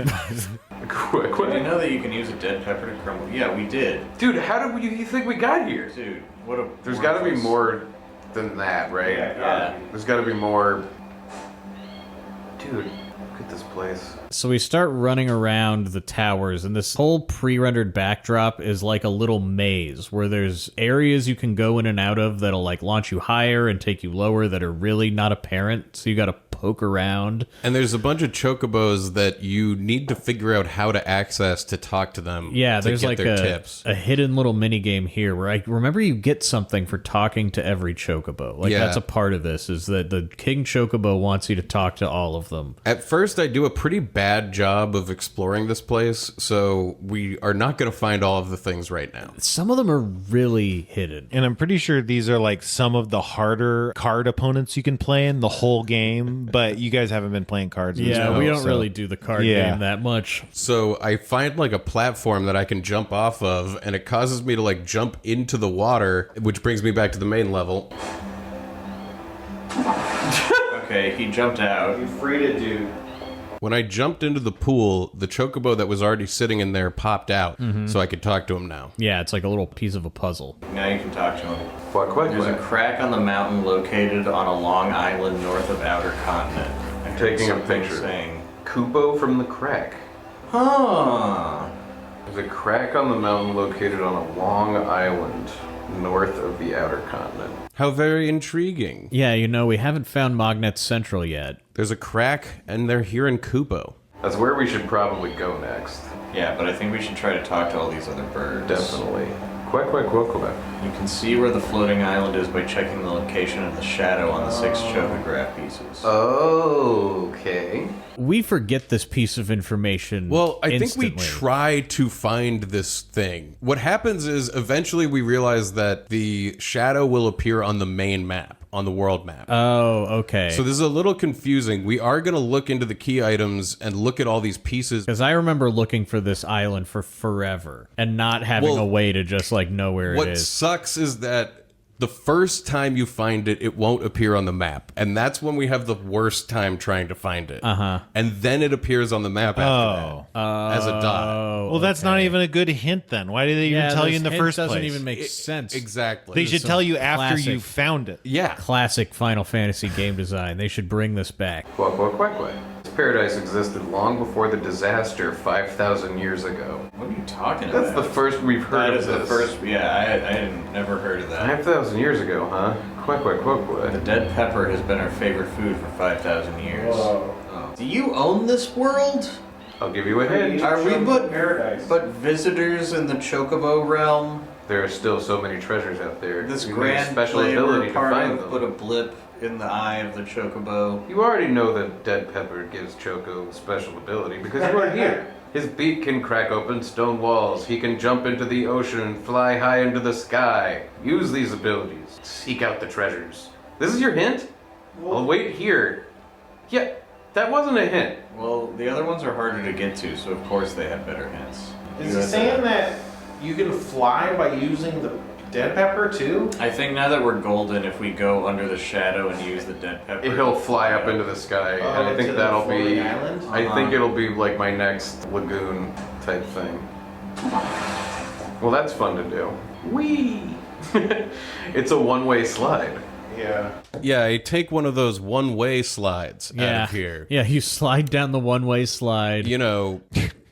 Quick. Did you know that you can use a dead pepper to crumble? Yeah, we did. Dude, how did you think we got here? Dude, what a... There's gotta be more than that, right? Yeah. There's gotta be more... Dude, look at this place. So we start running around the towers, and this whole pre-rendered backdrop is like a little maze where there's areas you can go in and out of that'll like launch you higher and take you lower that are really not apparent. So you got to poke around. And there's a bunch of chocobos that you need to figure out how to access to talk to them. Yeah, to there's get like their tips. a hidden little mini game here where I remember you get something for talking to every chocobo. Like Yeah. that's a part of this is that the King Chocobo wants you to talk to all of them. At first, I do a pretty bad job of exploring this place, so we are not going to find all of the things right now. Some of them are really hidden. And I'm pretty sure these are like some of the harder card opponents you can play in the whole game, but you guys haven't been playing cards. in this Yeah, one, we don't so- really do the card Yeah. game that much. So I find like a platform that I can jump off of, and it causes me to like jump into the water, which brings me back to the main level. Okay, he jumped out. You freed it, dude. When I jumped into the pool, the chocobo that was already sitting in there popped out, so I could talk to him now. Yeah, it's like a little piece of a puzzle. Now you can talk to him. Quack. There's a crack on the mountain located on a long island north of Outer Continent. I heard Taking a something picture. Saying, Kupo from the crack. huh. There's a crack on the mountain located on a long island north of the outer continent. How very intriguing. Yeah, we haven't found Mognet Central yet. There's a crack, and they're here in Kupo. That's where we should probably go next. Yeah, but I think we should try to talk to all these other birds. Definitely. Quack. You can see where the floating island is by checking the location of the shadow on the 6 chocograph pieces. Okay. We forget this piece of information. Well, I think instantly. we try to find this thing. What happens is eventually we realize that the shadow will appear on the main map, on the world map. Oh, okay. So this is a little confusing. We are going to look into the key items and look at all these pieces. Because I remember looking for this island for forever and not having Well, a way to just like know where What it is. sucks is that the first time you find it, it won't appear on the map. And that's when we have the worst time trying to find it. Uh-huh. And then it appears on the map after that as a dot. Oh, Well, that's not even a good hint then. Why did they even tell you in the first place? doesn't even make sense. Exactly. They should tell you after classic- you found it. Yeah. Classic Final Fantasy game design. They should bring this back. Quack. This paradise existed long before the disaster 5,000 years ago. What are you talking That's about? the first we've heard of That is this. the first. Yeah, I had never heard of that. 5,000 years ago, huh? Quack, quack, quack, The quack. dead pepper has been our favorite food for 5,000 years. Whoa. Oh. Do you own this world? I'll give you a hint. Are we Paradise. but visitors in the Chocobo realm? There are still so many treasures out there. This You need a grand special play ability we're to part find of them. put a blip in the eye of the Chocobo. You already know that dead pepper gives Choco a special ability because you are here. His beak can crack open stone walls. He can jump into the ocean and fly high into the sky. Use these abilities. Seek out the treasures. This is your hint? I'll wait here. Yeah, that wasn't a hint. Well, the other ones are harder to get to, so of course they have better hints. Is You he have saying that you can fly by using the dead pepper too? I think now that we're golden, if we go under the shadow and use the dead pepper, He'll fly up into the sky, Oh, and I into think the that'll be. floating island? I think it'll be like my next lagoon type thing. Well, that's fun to do. Whee! It's a one-way slide. Yeah. Yeah, I take one of those one-way slides out of here. Yeah, you slide down the one-way slide. You know,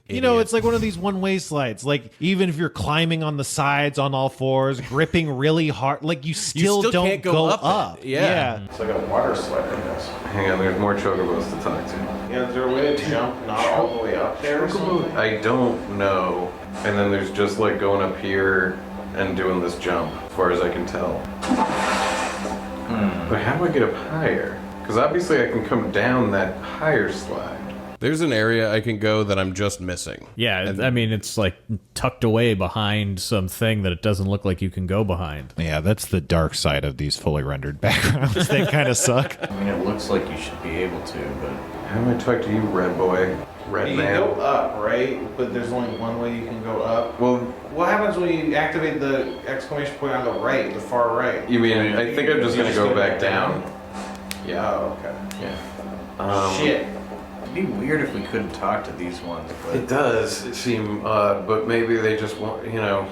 You know, it's like one of these one-way slides. Like, even if you're climbing on the sides on all fours, gripping really hard, like, you still don't can't go up. it. Yeah. It's like a water slide, I guess. Hang on, there's more chocobos to talk to. Yeah, is there a way to jump not all the way up there or something? I don't know. And then there's just like going up here and doing this jump, as far as I can tell. But how do I get up higher? Because obviously I can come down that higher slide. there's an area I can go that I'm just missing. Yeah, And- I mean, it's like tucked away behind something that it doesn't look like you can go behind. Yeah, that's the dark side of these fully rendered backgrounds. They kind of suck. I mean, it looks like you should be able to, but How do I talk to you, red boy? Red You man. can go up, right? But there's only one way you can go up. Well, What happens when you activate the exclamation point on the right, the far right? you mean, I think I'm just You gonna just go go back back down. Yeah. Oh, okay. Yeah. Shit. it'd be weird if we couldn't talk to these ones. But It does seem odd, but maybe they just want, you know.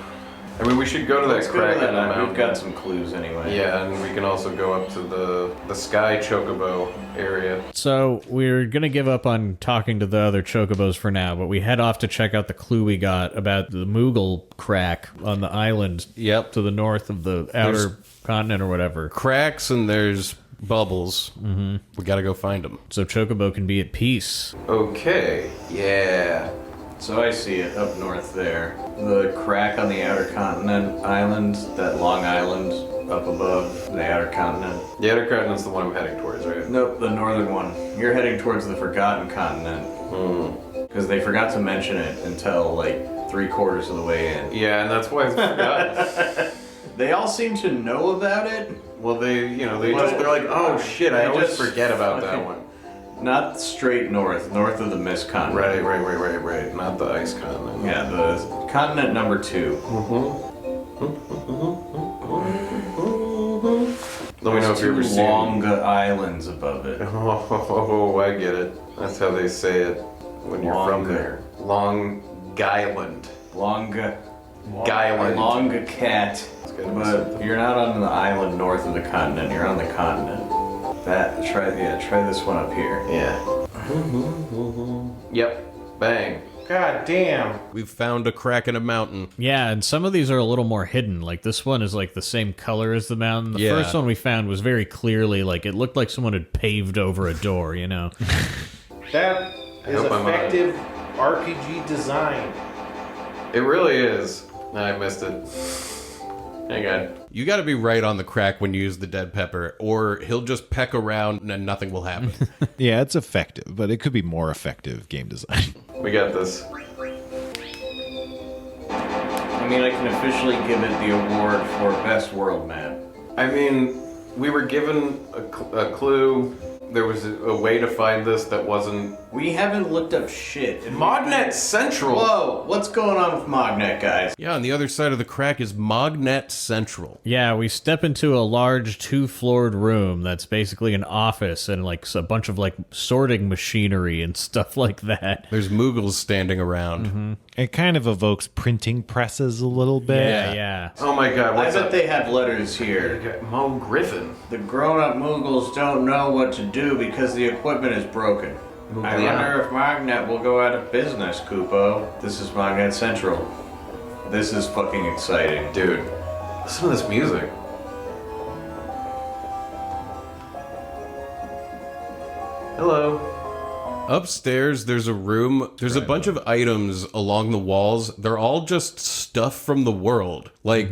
I mean, we should go to that let's go crack to in that. the mountain. We've got some clues anyway. Yeah, and we can also go up to the sky chocobo area. So we're gonna give up on talking to the other chocobos for now, but we head off to check out the clue we got about the Moogle crack on the island. Yep. To the north of the outer continent or whatever. Cracks and there's bubbles. Mm-hmm. We gotta go find them. So Chocobo can be at peace. Okay. Yeah. So I see it up north there. The crack on the outer continent island, that long island up above the outer continent. The outer continent's the one I'm heading towards, right? Nope, the northern one. You're heading towards the forgotten continent. Because they forgot to mention it until like 3/4 of the way in. Yeah, and that's why I forgot. They all seem to know about it. Well, they, you know, they're Well, like, oh shit, I they always just forget about that fucking- one. Not straight north of the mist continent. Right. Not the ice continent. Yeah, the continent number 2. Let me know if you ever Two see long islands above it. Oh, I get it. That's how they say it when you're from Longa. there. Long Guyland. Longa cat. gotta be But something. you're not on the island north of the continent, you're on the continent. Try this one up here. Yeah. Yep. Bang. God damn. We've found a crack in a mountain. Yeah, and some of these are a little more hidden. Like this one is like the same color as the mountain. The Yeah. first one we found was very clearly like it looked like someone had paved over a door, you know? That is hope I'm on it. effective RPG design. It really is. I missed it. Hang on. You gotta be right on the crack when you use the dead pepper, or he'll just peck around and nothing will happen. Yeah, it's effective, but it could be more effective game design. We got this. I mean, I can officially give it the award for best world map. I mean, we were given a clue. There was a way to find this that wasn't... We haven't looked up shit. And Mognet Central! Whoa, what's going on with Mognet, guys? Yeah, on the other side of the crack is Mognet Central. Yeah, we step into a large 2-floored room that's basically an office and like a bunch of like sorting machinery and stuff like that. There's Moogles standing around. It kind of evokes printing presses a little bit. Yeah. Oh my god, I what's bet up? they have letters here. Mo Griffin. The grown-up Moogles don't know what to do because the equipment is broken. I wonder if Mognet will go out of business, Kupo. This is Mognet Central. This is fucking exciting. Dude, listen to this music. Hello. Upstairs, there's a room. There's a bunch of items along the walls. They're all just stuff from the world. Like,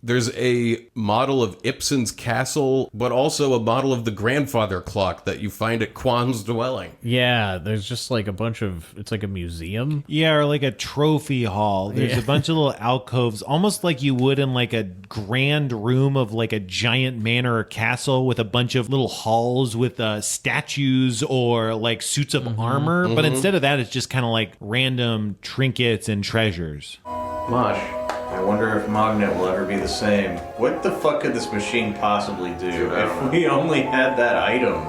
there's a model of Ibsen's castle, but also a model of the grandfather clock that you find at Kwan's dwelling. Yeah, there's just like a bunch of, it's like a museum. Yeah, or like a trophy hall. There's a bunch of little alcoves, almost like you would in like a grand room of like a giant manor or castle with a bunch of little halls with statues or like suits of armor. But instead of that, it's just kind of like random trinkets and treasures. Mosh. I wonder if Mognet will ever be the same. What the fuck could this machine possibly do if we only had that item?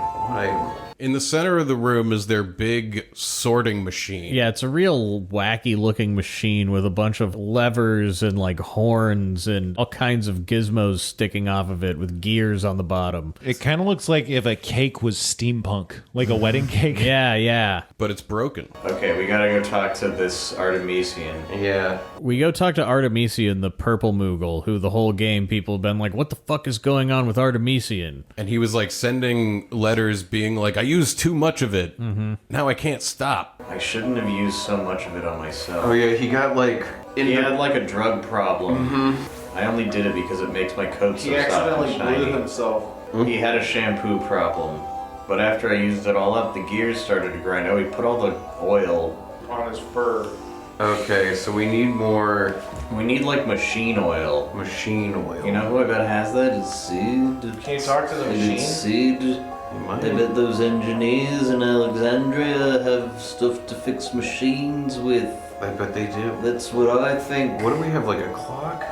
In the center of the room is their big sorting machine. Yeah, it's a real wacky looking machine with a bunch of levers and like horns and all kinds of gizmos sticking off of it with gears on the bottom. It kind of looks like if a cake was steampunk, like a wedding cake. Yeah. But it's broken. Okay, we gotta go talk to this Artemisian. Yeah. We go talk to Artemisian, the purple Moogle, who the whole game people have been like, what the fuck is going on with Artemisian? And he was like sending letters being like, I used too much of it. Now I can't stop. I shouldn't have used so much of it on myself. Oh yeah, he got like... He had like a drug problem. I only did it because it makes my coat so soft and shiny. himself. He had a shampoo problem. But after I used it all up, the gears started to grind. Oh, he put all the oil On his fur. Okay, so we need more We need like machine oil. machine oil. You know who I bet has that? It's Seed. Can you talk to the machine? It's Seed. You might. I bet those engineers in Alexandria have stuff to fix machines with. I bet they do. That's what I think. What do we have, like a clock?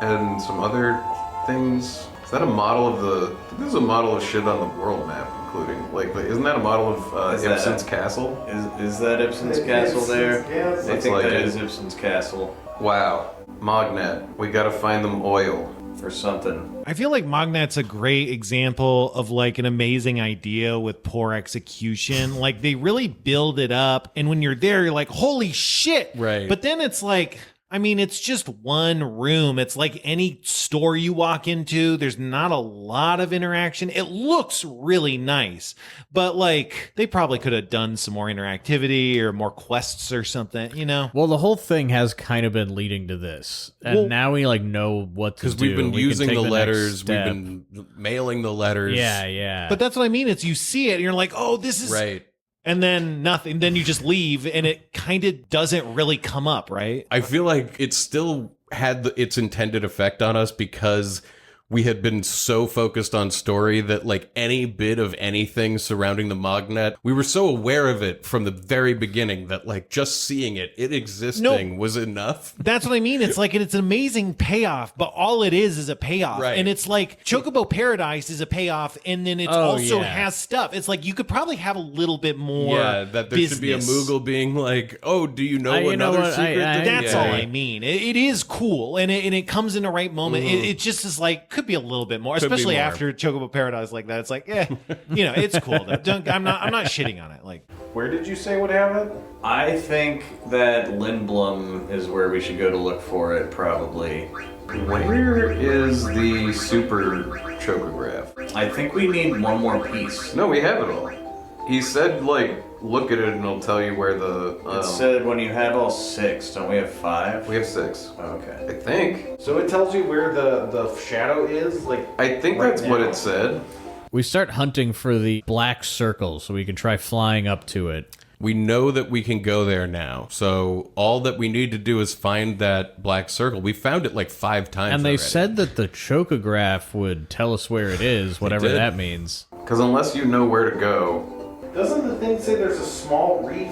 And some other things? Is that a model of the... I think there's a model of shit on the world map, including... Like isn't that a model of Is that Ibsen's castle? Is that Ibsen's castle there? Yes. I think like that it. is Ibsen's castle. Wow. Mognet. We gotta find them oil. For something. I feel like Mognet's a great example of like an amazing idea with poor execution. Like they really build it up, and when you're there, you're like, holy shit. Right. But then it's like, I mean, it's just one room. It's like any store you walk into. There's not a lot of interaction. It looks really nice, but like they probably could have done some more interactivity or more quests or something, you know? Well, the whole thing has kind of been leading to this. And now we like know what to do. Because we've been We can using take the next letters, we've step. been mailing the letters. Yeah. But that's what I mean. It's you see it and you're like, oh, this is Right. And then nothing. Then you just leave, and it kind of doesn't really come up, right? I feel like it still had its intended effect on us because we had been so focused on story that like any bit of anything surrounding the Mognet, we were so aware of it from the very beginning that like just seeing it existing was enough. That's what I mean. It's like it's an amazing payoff, but all it is a payoff. Right. And it's like Chocobo Paradise is a payoff, and then it also has stuff. It's like you could probably have a little bit more. Yeah, that there should be a business. Moogle being like, oh, do you know You know another what? secret? That's all I mean. It is cool, and it comes in the right moment. It just is like could be a little bit more, Could be especially more. after Chocobo Paradise like that. It's like, it's cool. Though. I'm not shitting on it. Like, Where did you say would have it? I think that Lindblom is where we should go to look for it, probably. Where is the super chocograph? I think we need one more piece. No, we have it all. He said, like, look at it and it'll tell you where the... It said when you have all 6, don't we have 5? we have 6. Okay. I think. So it tells you where the shadow is? Like, I think Right that's what now. it said. We start hunting for the black circle so we can try flying up to it. We know that we can go there now. So all that we need to do is find that black circle. We found it like 5 times And they already. said that the chocograph would tell us where it is, whatever did. that means. Because unless you know where to go... doesn't the thing say there's a small reef?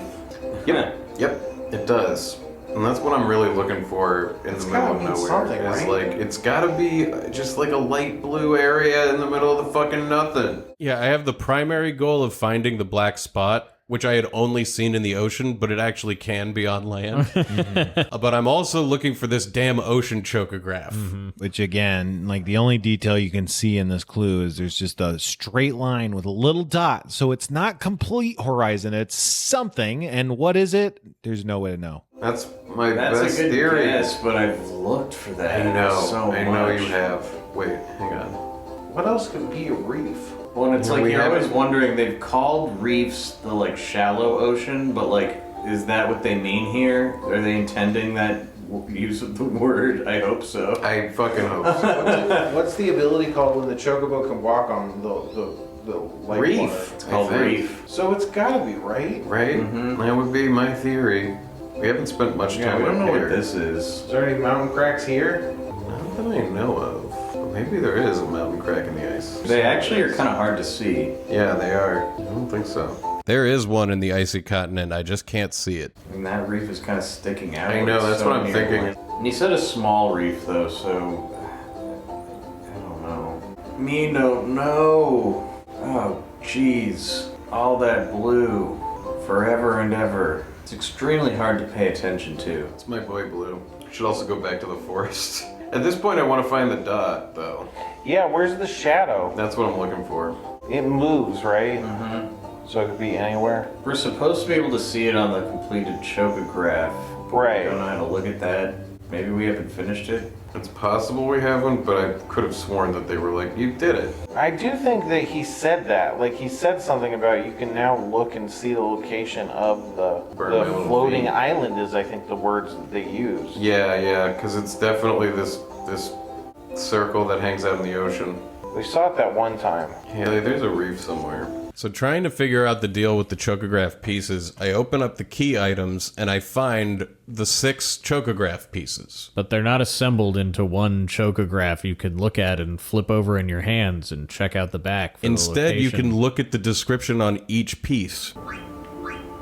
Yep, it does. And that's what I'm really looking for in the middle gotta of mean nowhere. something, It's right? like, it's gotta be just like a light blue area in the middle of the fucking nothing. Yeah, I have the primary goal of finding the black spot. which I had only seen in the ocean, but it actually can be on land. But I'm also looking for this damn ocean chocograph. Which again, like the only detail you can see in this clue is there's just a straight line with a little dot. So it's not complete horizon, it's something. And what is it? There's no way to know. That's my That's best a good theory. guess, but I've looked for that. I know. so I know much. you have. Wait, hang on. What else could be a reef? Well, and it's Yeah, like we you're always haven't- wondering. They've called reefs the like shallow ocean, but like, is that what they mean here? Are they intending that use of the word? I hope so. I fucking hope so. What's the ability called when the chocobo can walk on the lake Reef. water? It's called I think. reef. So it's gotta be, right? Right? That would be my theory. We haven't spent much Yeah, time we don't up know here. what this is. Is there any mountain cracks here? Not that I know of. But maybe there is a mountain crack in the ice. They actually are kind of hard to see. Yeah, they are. I don't think so. There is one in the icy continent. I just can't see it. And that reef is kind of sticking out. I know, It's that's so what I'm near thinking. land. And you said a small reef though, so I don't know. Me don't know. Oh, jeez. All that blue, forever and ever. It's extremely hard to pay attention to. It's my boy Blue. Should also go back to the forest. At this point, I want to find the dot, though. Yeah, where's the shadow? That's what I'm looking for. It moves, right? Mm-hmm. So it could be anywhere. We're supposed to be able to see it on the completed chocograph. But Right. We don't know how to look at that. Maybe we haven't finished it. It's possible we haven't, but I could have sworn that they were like, you did it. I do think that he said that. Like, he said something about you can now look and see the location of the Burn my little floating feet. island is, I think, the words that they use. Yeah, because it's definitely this circle that hangs out in the ocean. We saw it that one time. Yeah, there's a reef somewhere. So trying to figure out the deal with the chocograph pieces, I open up the key items and I find the 6 chocograph pieces. But they're not assembled into one chocograph you can look at and flip over in your hands and check out the back. For Instead, the you location. can look at the description on each piece.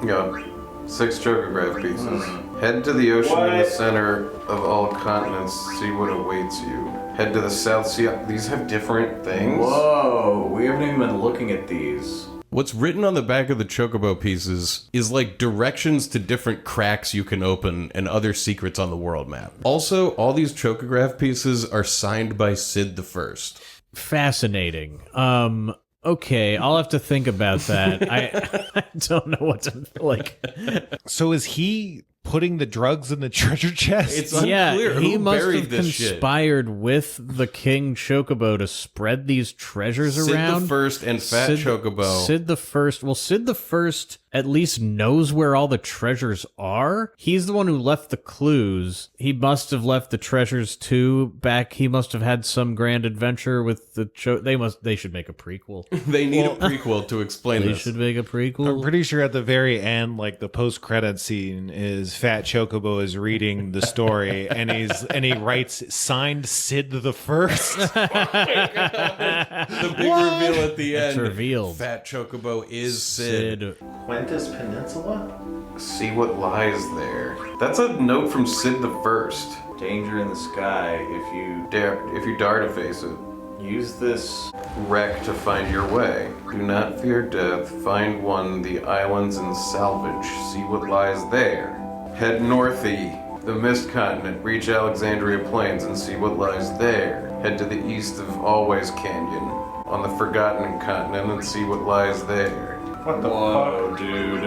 Yeah, 6 chocograph pieces. Head to the ocean in the center of all continents, see what awaits you. Head to the south, see, these have different things. Whoa, we haven't even been looking at these. What's written on the back of the chocobo pieces is like directions to different cracks you can open and other secrets on the world map. Also, all these chocograph pieces are signed by Sid the First. Fascinating. Okay, I'll have to think about that. I don't know what to like. So is he putting the drugs in the treasure chest? It's unclear Yeah, he who must buried have this shit. conspired with the King Chocobo to spread these treasures Sid around. the First and Fat Chocobo. Sid the First. Well, Sid the First at least knows where all the treasures are. He's the one who left the clues. He must have left the treasures too back. He must have had some grand adventure with the They should make a prequel. They need a prequel to explain They this. should make a prequel. I'm pretty sure at the very end, like the post-credit scene, is Fat Chocobo is reading the story, and he writes signed Sid the First. The big reveal at the It's end. revealed. Fat Chocobo is Sid. Quentis Peninsula? See what lies there. That's a note from Sid the First. Danger in the sky. If you dare to face it, Use this. wreck to find your way. Do not fear death. Find one, the islands, and salvage. See what lies there. Head northie, the Mist Continent. Reach Alexandria Plains and see what lies there. Head to the east of Always Canyon on the Forgotten Continent and see what lies there. What the Whoa, dude.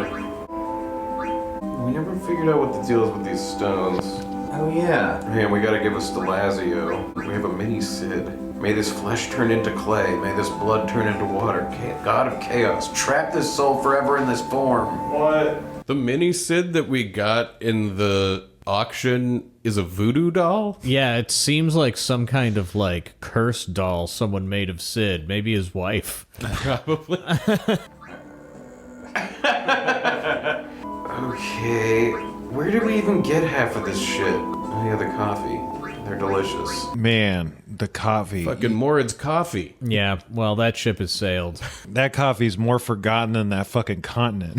We never figured out what the deal is with these stones. Oh yeah. Man, we gotta give a Stelazio. We have a mini Sid. May this flesh turn into clay. May this blood turn into water. God of chaos, trap this soul forever in this form. What? The mini Sid that we got in the auction is a voodoo doll? Yeah, it seems like some kind of like cursed doll someone made of Sid, maybe his wife. Probably. Okay, where did we even get half of this shit? Oh yeah, the coffee. They're delicious. Man, the coffee. Fucking Moritz coffee. Yeah, well, that ship has sailed. That coffee's more forgotten than that fucking continent.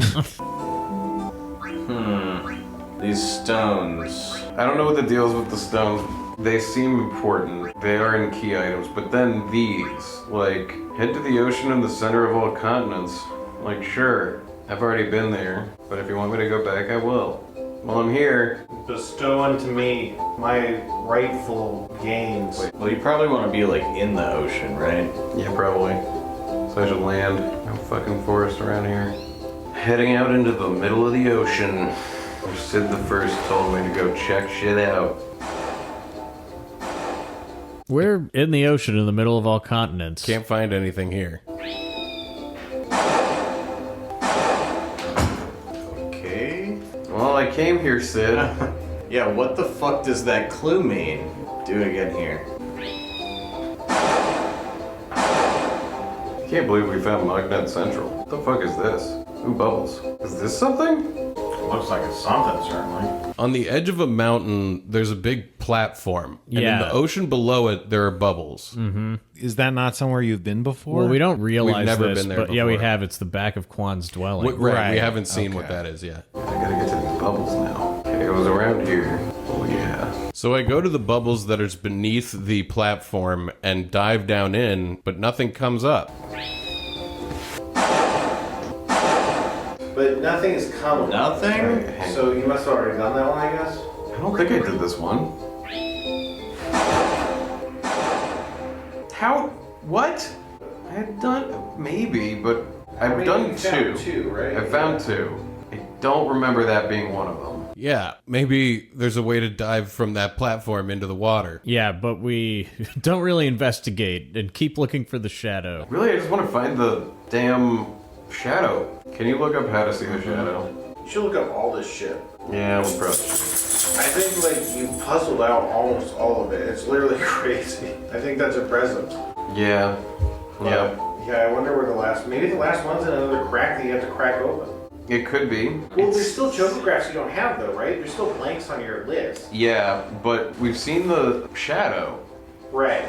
These stones. I don't know what the deal is with the stones. They seem important. They are in key items, but then these, like, head to the ocean in the center of all continents. Like, sure. I've already been there, but if you want me to go back, I will. While I'm here... Bestow unto me my rightful gains. Wait, well, you probably want to be like in the ocean, right? Yeah, probably. So I should land. No fucking forest around here. Heading out into the middle of the ocean. Where Sid the First told me to go check shit out. We're in the ocean in the middle of all continents. Can't find anything here. Okay. Well, I came here, Sid. Yeah, what the fuck does that clue mean? Do it again here. I can't believe we found Mognet Central. What the fuck is this? Ooh, bubbles. Is this something? Looks like it's something, certainly. On the edge of a mountain, there's a big platform. And in the ocean below it, there are bubbles. Mm-hmm. Is that not somewhere you've been before? Well, we don't realize We've never this, been there but yeah, we before. have. It's the back of Kwan's dwelling. Right, we haven't seen what that is yet. I gotta get to these bubbles now. Okay, it was around here. Oh yeah. So I go to the bubbles that is beneath the platform and dive down in, but nothing comes up. But nothing is coming. Nothing? Right, So you must have already done that one, I guess? I don't think I did this one. How? What? I had done maybe, but I've done two. Right? I found two. I don't remember that being one of them. Yeah, maybe there's a way to dive from that platform into the water. Yeah, but we don't really investigate and keep looking for the shadow. Really, I just want to find the damn shadow. Can you look up how to see the shadow? You should look up all this shit. Yeah, we'll probably. I think, like, you puzzled out almost all of it. It's literally crazy. I think that's impressive. Yeah. Yeah. Yeah, I wonder where the last... Maybe the last one's in another crack that you have to crack open. It could be. Well, there's still chocographs you don't have, though, right? There's still blanks on your list. Yeah, but we've seen the shadow. Right.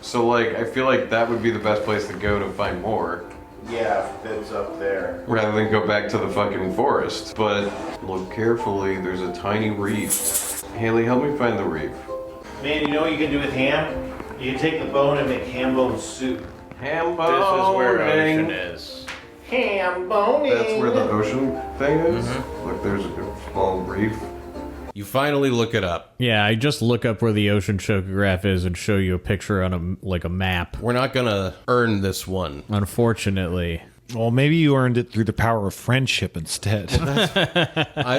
So, like, I feel like that would be the best place to go to find more. Yeah, it's up there. Rather than go back to the fucking forest. But look carefully, there's a tiny reef. Haley, help me find the reef. Man, you know what you can do with ham? You can take the bone and make ham bone soup. Ham This is where boning. ocean is. Ham boning! That's where the ocean thing is? Look, there's a small reef. You finally look it up. Yeah, I just look up where the Ocean Chocograph is and show you a picture on a map. We're not gonna earn this one. Unfortunately. Well, maybe you earned it through the power of friendship instead.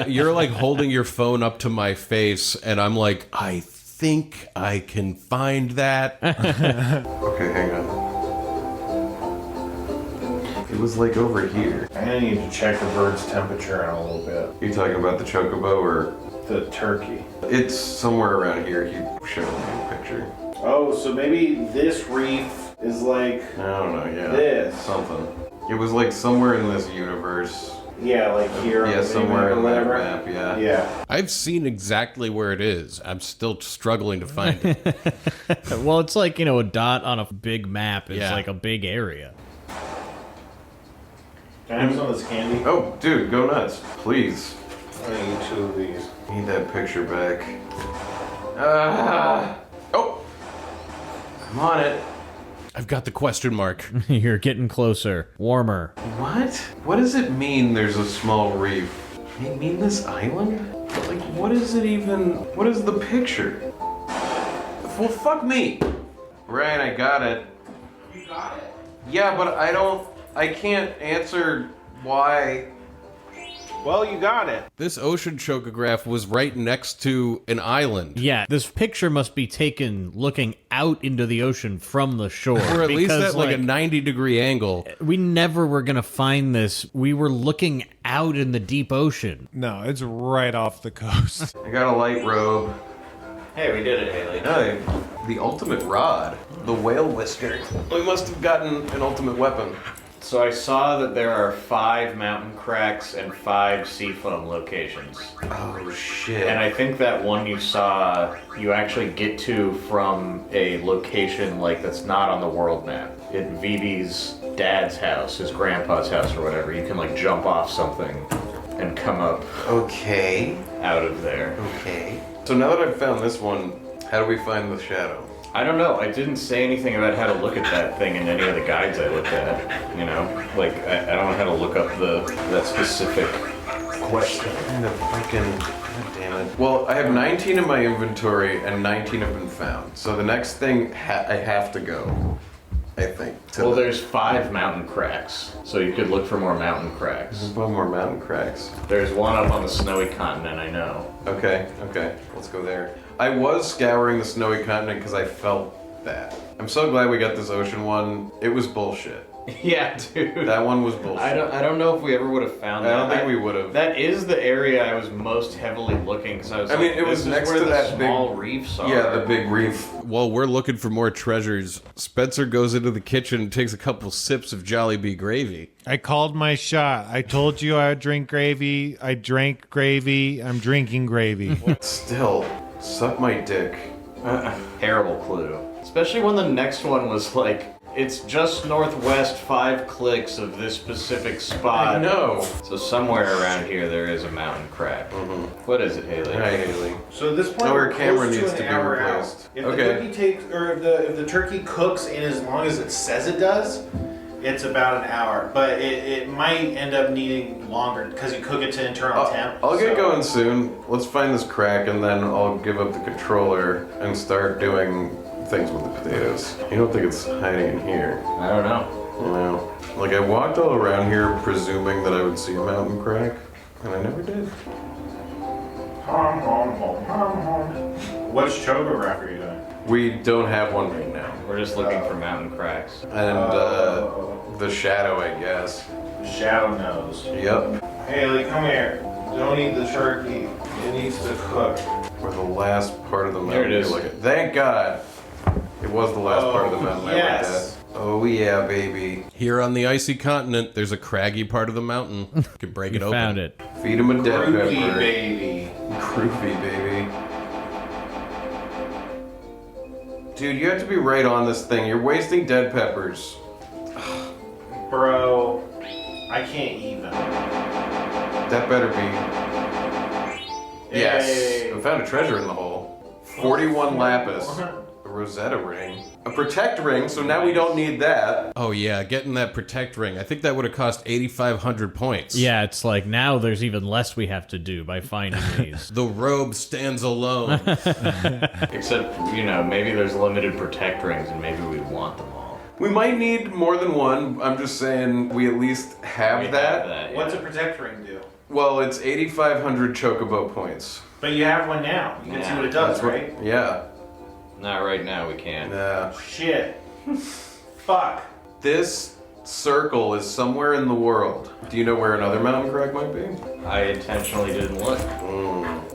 You're like holding your phone up to my face, and I'm like, I think I can find that. Okay, hang on. It was like over here. I need to check the bird's temperature in a little bit. You talking about the chocobo or? The turkey. It's somewhere around here. He showed me a picture. Oh, so maybe this reef is like I don't know, yeah. this. Something. It was like somewhere in this universe. Yeah, like here. Yeah, somewhere in that whatever. map, yeah. Yeah. I've seen exactly where it is. I'm still struggling to find it. Well, it's like, a dot on a big map is Yeah. like a big area. Can I have some of this candy? Oh, dude, go nuts. Please. I need 2 of these. Need that picture back. Ah! Oh! I'm on it. I've got the question mark. You're getting closer. Warmer. What? What does it mean there's a small reef? They mean this island? Like, what is it even? What is the picture? Well, fuck me. Right, I got it. You got it? Yeah, but I can't answer why. Well, you got it. This ocean chocograph was right next to an island. Yeah, this picture must be taken looking out into the ocean from the shore. Or at least because, at like a 90-degree angle. We never were going to find this. We were looking out in the deep ocean. No, it's right off the coast. I got a light robe. Hey, we did it, Haley. Hey, the ultimate rod. The whale whisker. We must have gotten an ultimate weapon. So I saw that there are 5 mountain cracks and 5 seafoam locations. Oh, shit. And I think that one you saw, you actually get to from a location like that's not on the world map. At Vivi's dad's house, his grandpa's house or whatever. You can like jump off something and come up Okay. out of there. Okay. So now that I've found this one, how do we find the shadow? I don't know. I didn't say anything about how to look at that thing in any of the guides I looked at. You know, like I don't know how to look up that specific question. Kind of freaking. God damn it. Well, I have 19 in my inventory and 19 have been found. So the next thing I have to go, I think. Well, there's 5 mountain cracks, so you could look for more mountain cracks. There's one more mountain cracks. There's one up on the snowy continent, I know. Okay, let's go there. I was scouring the snowy continent because I felt that. I'm so glad we got this ocean one. It was bullshit. Yeah, dude. That one was bullshit. I don't know if we ever would have found that. I don't think we would have. That is the area I was most heavily looking because I was. I mean, it was next to that small big reefs are. Yeah, the big reef. While we're looking for more treasures, Spencer goes into the kitchen and takes a couple sips of Jollibee gravy. I called my shot. I told you I would drink gravy. I drank gravy. I'm drinking gravy. Still, suck my dick. Terrible clue. Especially when the next one was like, it's just northwest 5 clicks of this specific spot. I know. So somewhere around here there is a mountain crack. What is it, Haley? Hi, Haley. So at this point, Our we're camera close needs to to an be hour out. replaced. If Okay. the cookie takes, or if the turkey cooks in as long as it says it does, it's about an hour. But it might end up needing longer because you cook it to internal temp. I'll get so- going soon. Let's find this crack and then I'll give up the controller and start doing things with the potatoes. You don't think it's hiding in here? I don't know. No. Like I walked all around here presuming that I would see a mountain crack, and I never did. Which chocograph are you doing? We don't have one right now. We're just looking for mountain cracks. And the shadow, I guess. Shadow nose. Yep. Haley, come here. Don't eat the turkey. It needs to cook. Or the last part of the mountain. There it is. you look at. Thank God. It was the last part of the mountain yes. I looked at. Oh yeah, baby. Here on the icy continent, there's a craggy part of the mountain. You can break it open. Found it. Feed him a dead Groovy, pepper. baby. Groovy, baby. Dude, you have to be right on this thing. You're wasting dead peppers. Bro, I can't even. That better be. Yes. Yay. I found a treasure in the hole. 41 lapis. A Rosetta ring. A protect ring, so now we don't need that. Oh yeah, getting that protect ring. I think that would have cost 8,500 points. Yeah, it's like now there's even less we have to do by finding these. The robe stands alone. Except, you know, maybe there's limited protect rings and maybe we want them all. We might need more than one. I'm just saying we at least have We that. have that, yeah. What's a protect ring do? Well, it's 8,500 Chocobo points. But you have one now. You can see what it does, right? Yeah. Not right now, we can't. Nah. Shit. Fuck. This circle is somewhere in the world. Do you know where another mountain crack might be? I intentionally didn't look.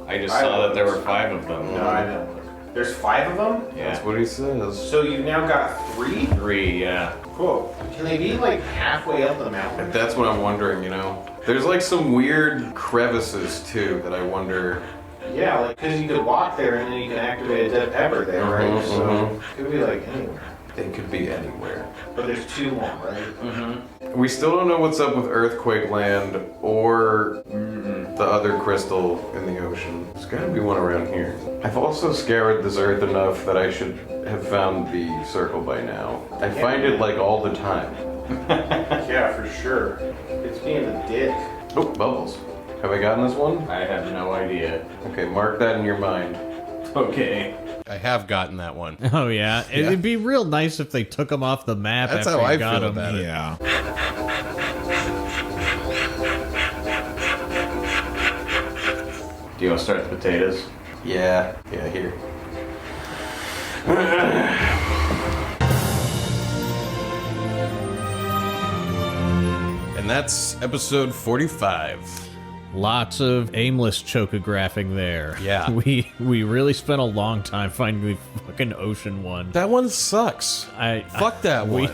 I just I saw that there were looked. 5 of them. No, I don't. There's 5 of them? Yeah. That's what he says. So you've now got 3? 3, yeah. Cool. Can they be like halfway up the mountain? That's what I'm wondering, you know? There's like some weird crevices too that I wonder. Yeah, like, because you could walk there and then you can activate a dead pepper there, right? So it could be like anywhere. They could be anywhere. But there's 2 more, right? We still don't know what's up with Earthquake Land or the other crystal in the ocean. There's gotta be one around here. I've also scoured this earth enough that I should have found the circle by now. I find it like all the time. Yeah, for sure. It's being a dick. Oh, bubbles. Have I gotten this one? I have no idea. Okay, mark that in your mind. Okay. I have gotten that one. Oh yeah, it'd be real nice if they took them off the map. That's after how you I got feel 'em. about it. Yeah. Do you want to start the potatoes? Yeah, here. And that's episode 45. Lots of aimless chocographing there. Yeah. we really spent a long time finding the fucking ocean one. That one sucks. Fuck that one.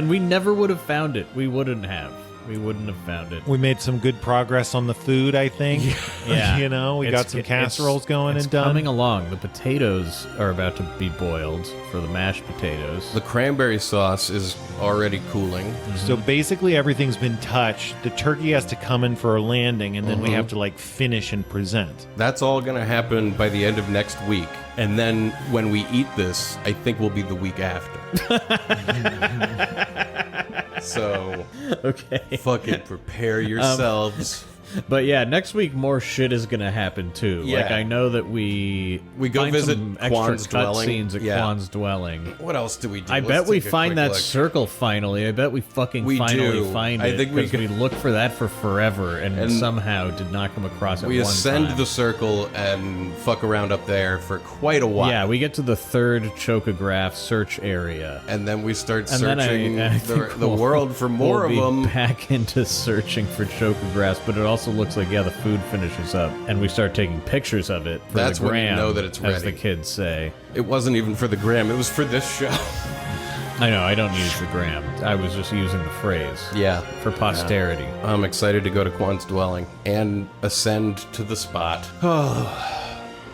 We never would have found it. We wouldn't have. we wouldn't have found it. We made some good progress on the food, I think. Yeah. You know, we got some casseroles going it's and done. coming along. The potatoes are about to be boiled for the mashed potatoes. The cranberry sauce is already cooling. So basically everything's been touched. The turkey has to come in for a landing, and then we have to like finish and present. That's all going to happen by the end of next week. And then when we eat this, I think will be the week after. So, Okay. fucking prepare yourselves. But yeah, next week more shit is gonna happen too. Yeah. Like I know that we go find visit some extra Kwan's dwelling. cutscenes at Yeah. Kwan's dwelling. What else do we do? I Let's bet we take a find quick that look. circle finally. I bet we fucking We finally do. find I it think we because we looked for that for forever and somehow did not come across it. We one ascend time. the circle and fuck around up there for quite a while. Yeah, we get to the third Chocograph search area. And then we start And then searching I think the world for more we'll of be them. back into searching for chocographs, but it also looks like, yeah, the food finishes up, and we start taking pictures of it for That's the when you gram, know that it's as the ready. kids say. It wasn't even for the gram, it was for this show. I know, I don't use the gram. I was just using the phrase. Yeah. For posterity. I'm excited to go to Kwan's dwelling and ascend to the spot.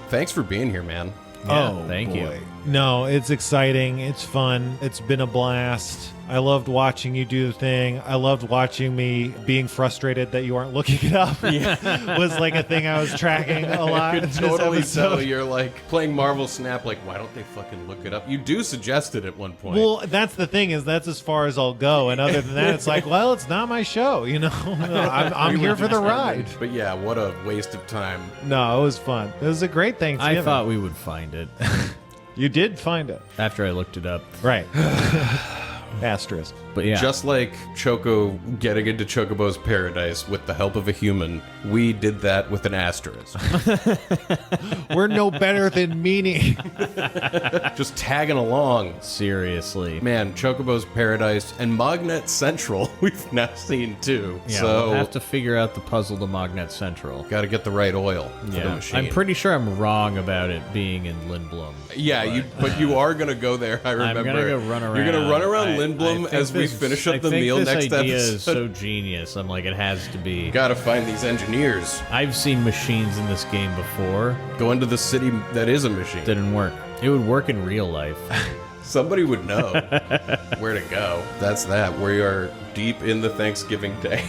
Thanks for being here, man. Yeah, thank you. No, it's exciting. It's fun. It's been a blast. I loved watching you do the thing. I loved watching me being frustrated that you aren't looking it up. Was like a thing I was tracking a lot. I could this totally episode. tell you're like playing Marvel Snap, like, why don't they fucking look it up? You do suggest it at one point. Well, that's the thing, is that's as far as I'll go. And other than that, it's like, well, it's not my show, you know? I'm here for the ride. But yeah, what a waste of time. No, it was fun. It was a great Thanksgiving. I thought we would find it You did find it. after I looked it up. Right. Asterisk. But yeah. Just like Choco getting into Chocobo's paradise with the help of a human, we did that with an asterisk. We're no better than meanie. Just tagging along. Seriously. Man, Chocobo's paradise and Mognet Central, we've now seen too. Yeah, so we'll have to figure out the puzzle to Mognet Central. got to get the right oil for the Yeah, machine. I'm pretty sure I'm wrong about it being in Lindblom. Yeah, but you are gonna go there. I remember. I'm gonna go run around. You're gonna run around I Lindblom think as we this- finish up I the think meal this next idea episode. is so genius. I'm like, it has to be. Gotta find these engineers. I've seen machines in this game before. Go into the city that is a machine. Didn't work. It would work in real life. Somebody would know where to go. That's that. We are deep in the Thanksgiving day.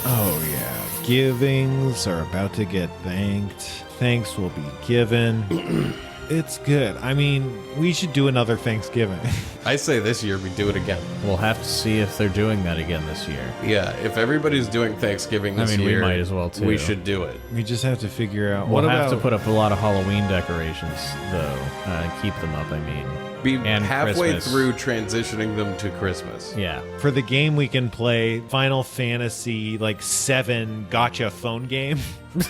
Oh, yeah. Givings are about to get thanked. Thanks will be given. It's good. I mean, we should do another Thanksgiving. I say this year we do it again. We'll have to see if they're doing that again this year. Yeah, if everybody's doing Thanksgiving I this mean, we year, might as well, too. We should do it. We just have to figure out We'll what have about to put up a lot of Halloween decorations, though. Keep them up, I mean. Be And halfway Christmas. through transitioning them to Christmas. Yeah. for the game we can play Final Fantasy like 7 gotcha phone game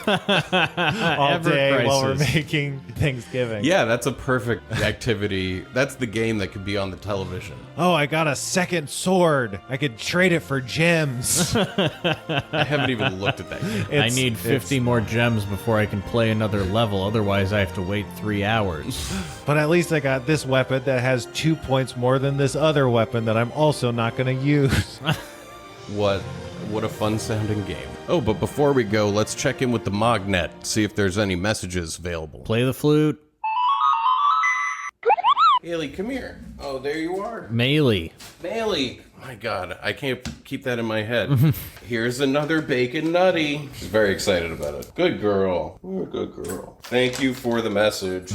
all Ever day while we're Crisis. making Thanksgiving. Yeah, that's a perfect activity. That's the game that could be on the television. Oh, I got a second sword. I could trade it for gems. I haven't even looked at that game. I need 50 more gems before I can play another level. Otherwise, I have to wait 3 hours. But at least I got this weapon that has 2 points more than this other weapon that I'm also not going to use. What a fun sounding game. Oh, but before we go, let's check in with the Mognet, see if there's any messages available. Play the flute. Haley, come here. Oh, there you are. Melee. Bailey. My God, I can't keep that in my head. Here's another bacon nutty. She's very excited about it. Good girl. You're a good girl. Thank you for the message.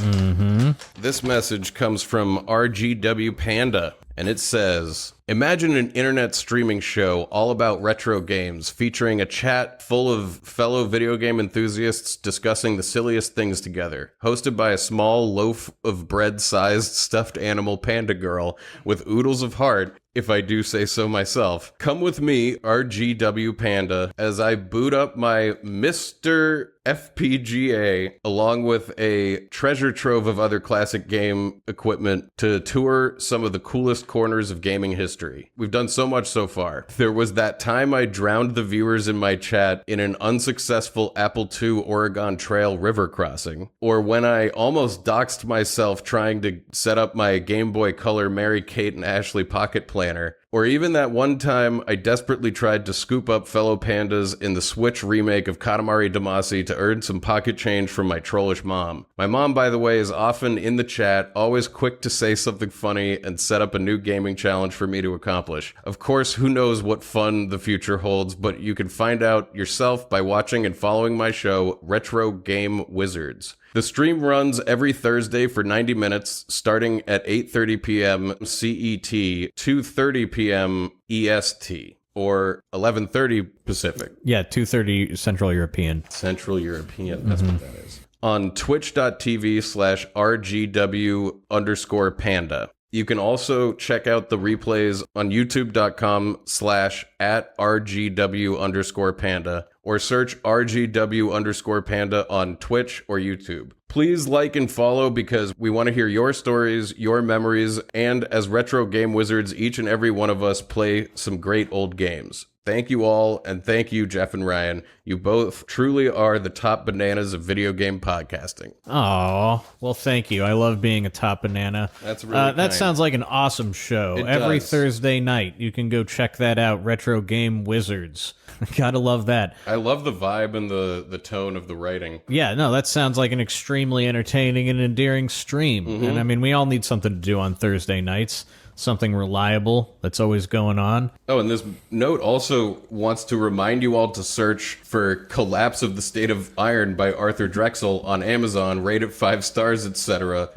This message comes from RGW Panda, and it says, imagine an internet streaming show all about retro games featuring a chat full of fellow video game enthusiasts discussing the silliest things together. Hosted by a small loaf of bread-sized stuffed animal panda girl with oodles of heart, if I do say so myself. Come with me, RGW Panda, as I boot up my Mr. FPGA along with a treasure trove of other classic game equipment to tour some of the coolest corners of gaming history. We've done so much so far. There was that time I drowned the viewers in my chat in an unsuccessful Apple II Oregon Trail river crossing, or when I almost doxed myself trying to set up my Game Boy Color Mary Kate and Ashley pocket planner Or even that one time I desperately tried to scoop up fellow pandas in the Switch remake of Katamari Damacy to earn some pocket change from my trollish mom. My mom, by the way, is often in the chat, always quick to say something funny and set up a new gaming challenge for me to accomplish. Of course, who knows what fun the future holds, but you can find out yourself by watching and following my show, Retro Game Wizards. The stream runs every Thursday for 90 minutes, starting at 8:30 p.m. CET, 2:30 p.m. EST, or 11:30 Pacific. Yeah, 2:30 Central European. Central European, that's what that is. On twitch.tv/RGW_panda. You can also check out the replays on youtube.com/@RGW_panda or search RGW_panda on Twitch or YouTube. Please like and follow because we want to hear your stories, your memories, and as Retro Game Wizards, each and every one of us play some great old games. Thank you all, and thank you, Jeff and Ryan. You both truly are the top bananas of video game podcasting. Oh, well, thank you. I love being a top banana. That's really kind. That sounds like an awesome show. Every Thursday night, you can go check that out, Retro Game Wizards. Gotta love that. I love the vibe and the tone of the writing. Yeah, no, that sounds like an extremely entertaining and endearing stream. And I mean, we all need something to do on Thursday nights. Something reliable that's always going on. Oh, and this note also wants to remind you all to search for Collapse of the State of Iron by Arthur Drexel on Amazon, rate it 5 stars, etc.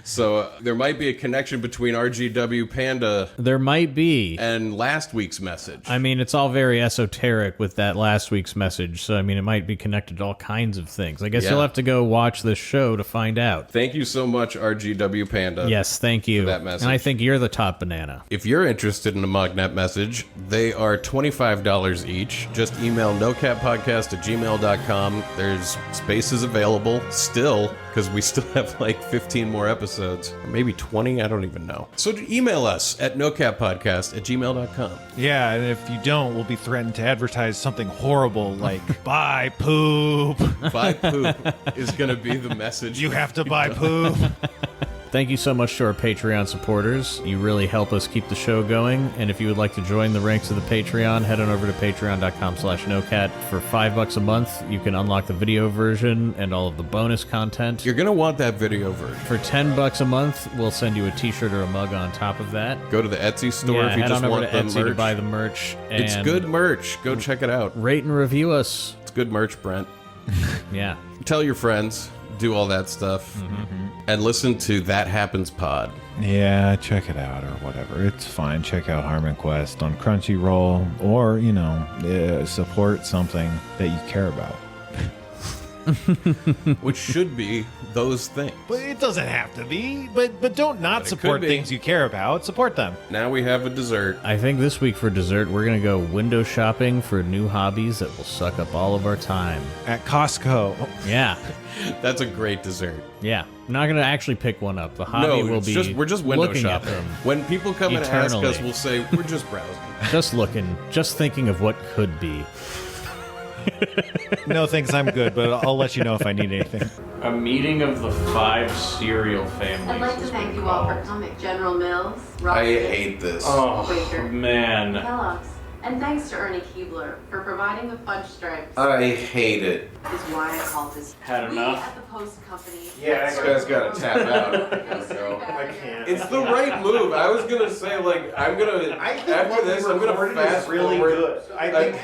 So there might be a connection between RGW Panda. There might be. And last week's message. I mean, it's all very esoteric with that last week's message. So, I mean, it might be connected to all kinds of things. I guess you'll have to go watch this show to find out. Thank you so much, RGW Panda. Yes, thank you. For that message. And I think you're the top banana. If you're interested in a Mognet message, they are $25 each. Just email nocappodcast@gmail.com. There's spaces available still, because we still have like 15 more episodes. Or maybe 20, I don't even know. So email us at nocappodcast@gmail.com. Yeah, and if you don't, we'll be threatened to advertise something horrible like buy poop. Buy poop is going to be the message. You have to buy poop. Thank you so much to our Patreon supporters. You really help us keep the show going. And if you would like to join the ranks of the Patreon, head on over to patreon.com/nocat. For $5 a month, you can unlock the video version and all of the bonus content. You're going to want that video version. For $10 a month, we'll send you a t-shirt or a mug on top of that. Go to the Etsy store if you head just on over want to the Etsy to merch. buy the merch. And It's good merch. Go check it out. Rate and review us. It's good merch, Brent. Yeah. Tell your friends. Do all that stuff. And listen to That Happens Pod. Yeah, check it out or whatever. It's fine. Check out Harmon Quest on Crunchyroll or, support something that you care about. Which should be those things. But it doesn't have to be. But don't not support things you care about. Support them. Now we have a dessert. I think this week for dessert, we're going to go window shopping for new hobbies that will suck up all of our time. At Costco. Yeah. That's a great dessert. Yeah. I'm not going to actually pick one up. The hobby will be we're just window looking shopping. at them. When people come and ask eternally. us, we'll say, we're just browsing. Just looking. Just thinking of what could be. No, thanks. I'm good, but I'll let you know if I need anything. A meeting of the 5 cereal families. I'd like to thank you all for coming. General Mills, I Rockford, hate this. Oh, Quaker, man. Kellogg's, and thanks to Ernie Keebler for providing the fudge stripes. I hate it. Is why I called this. Had we enough? at the Post Company. Yeah, that guy's got to tap out. I can't. It's the right move. I was going to say, like, I'm going to, after this, I'm going to fast forward. I think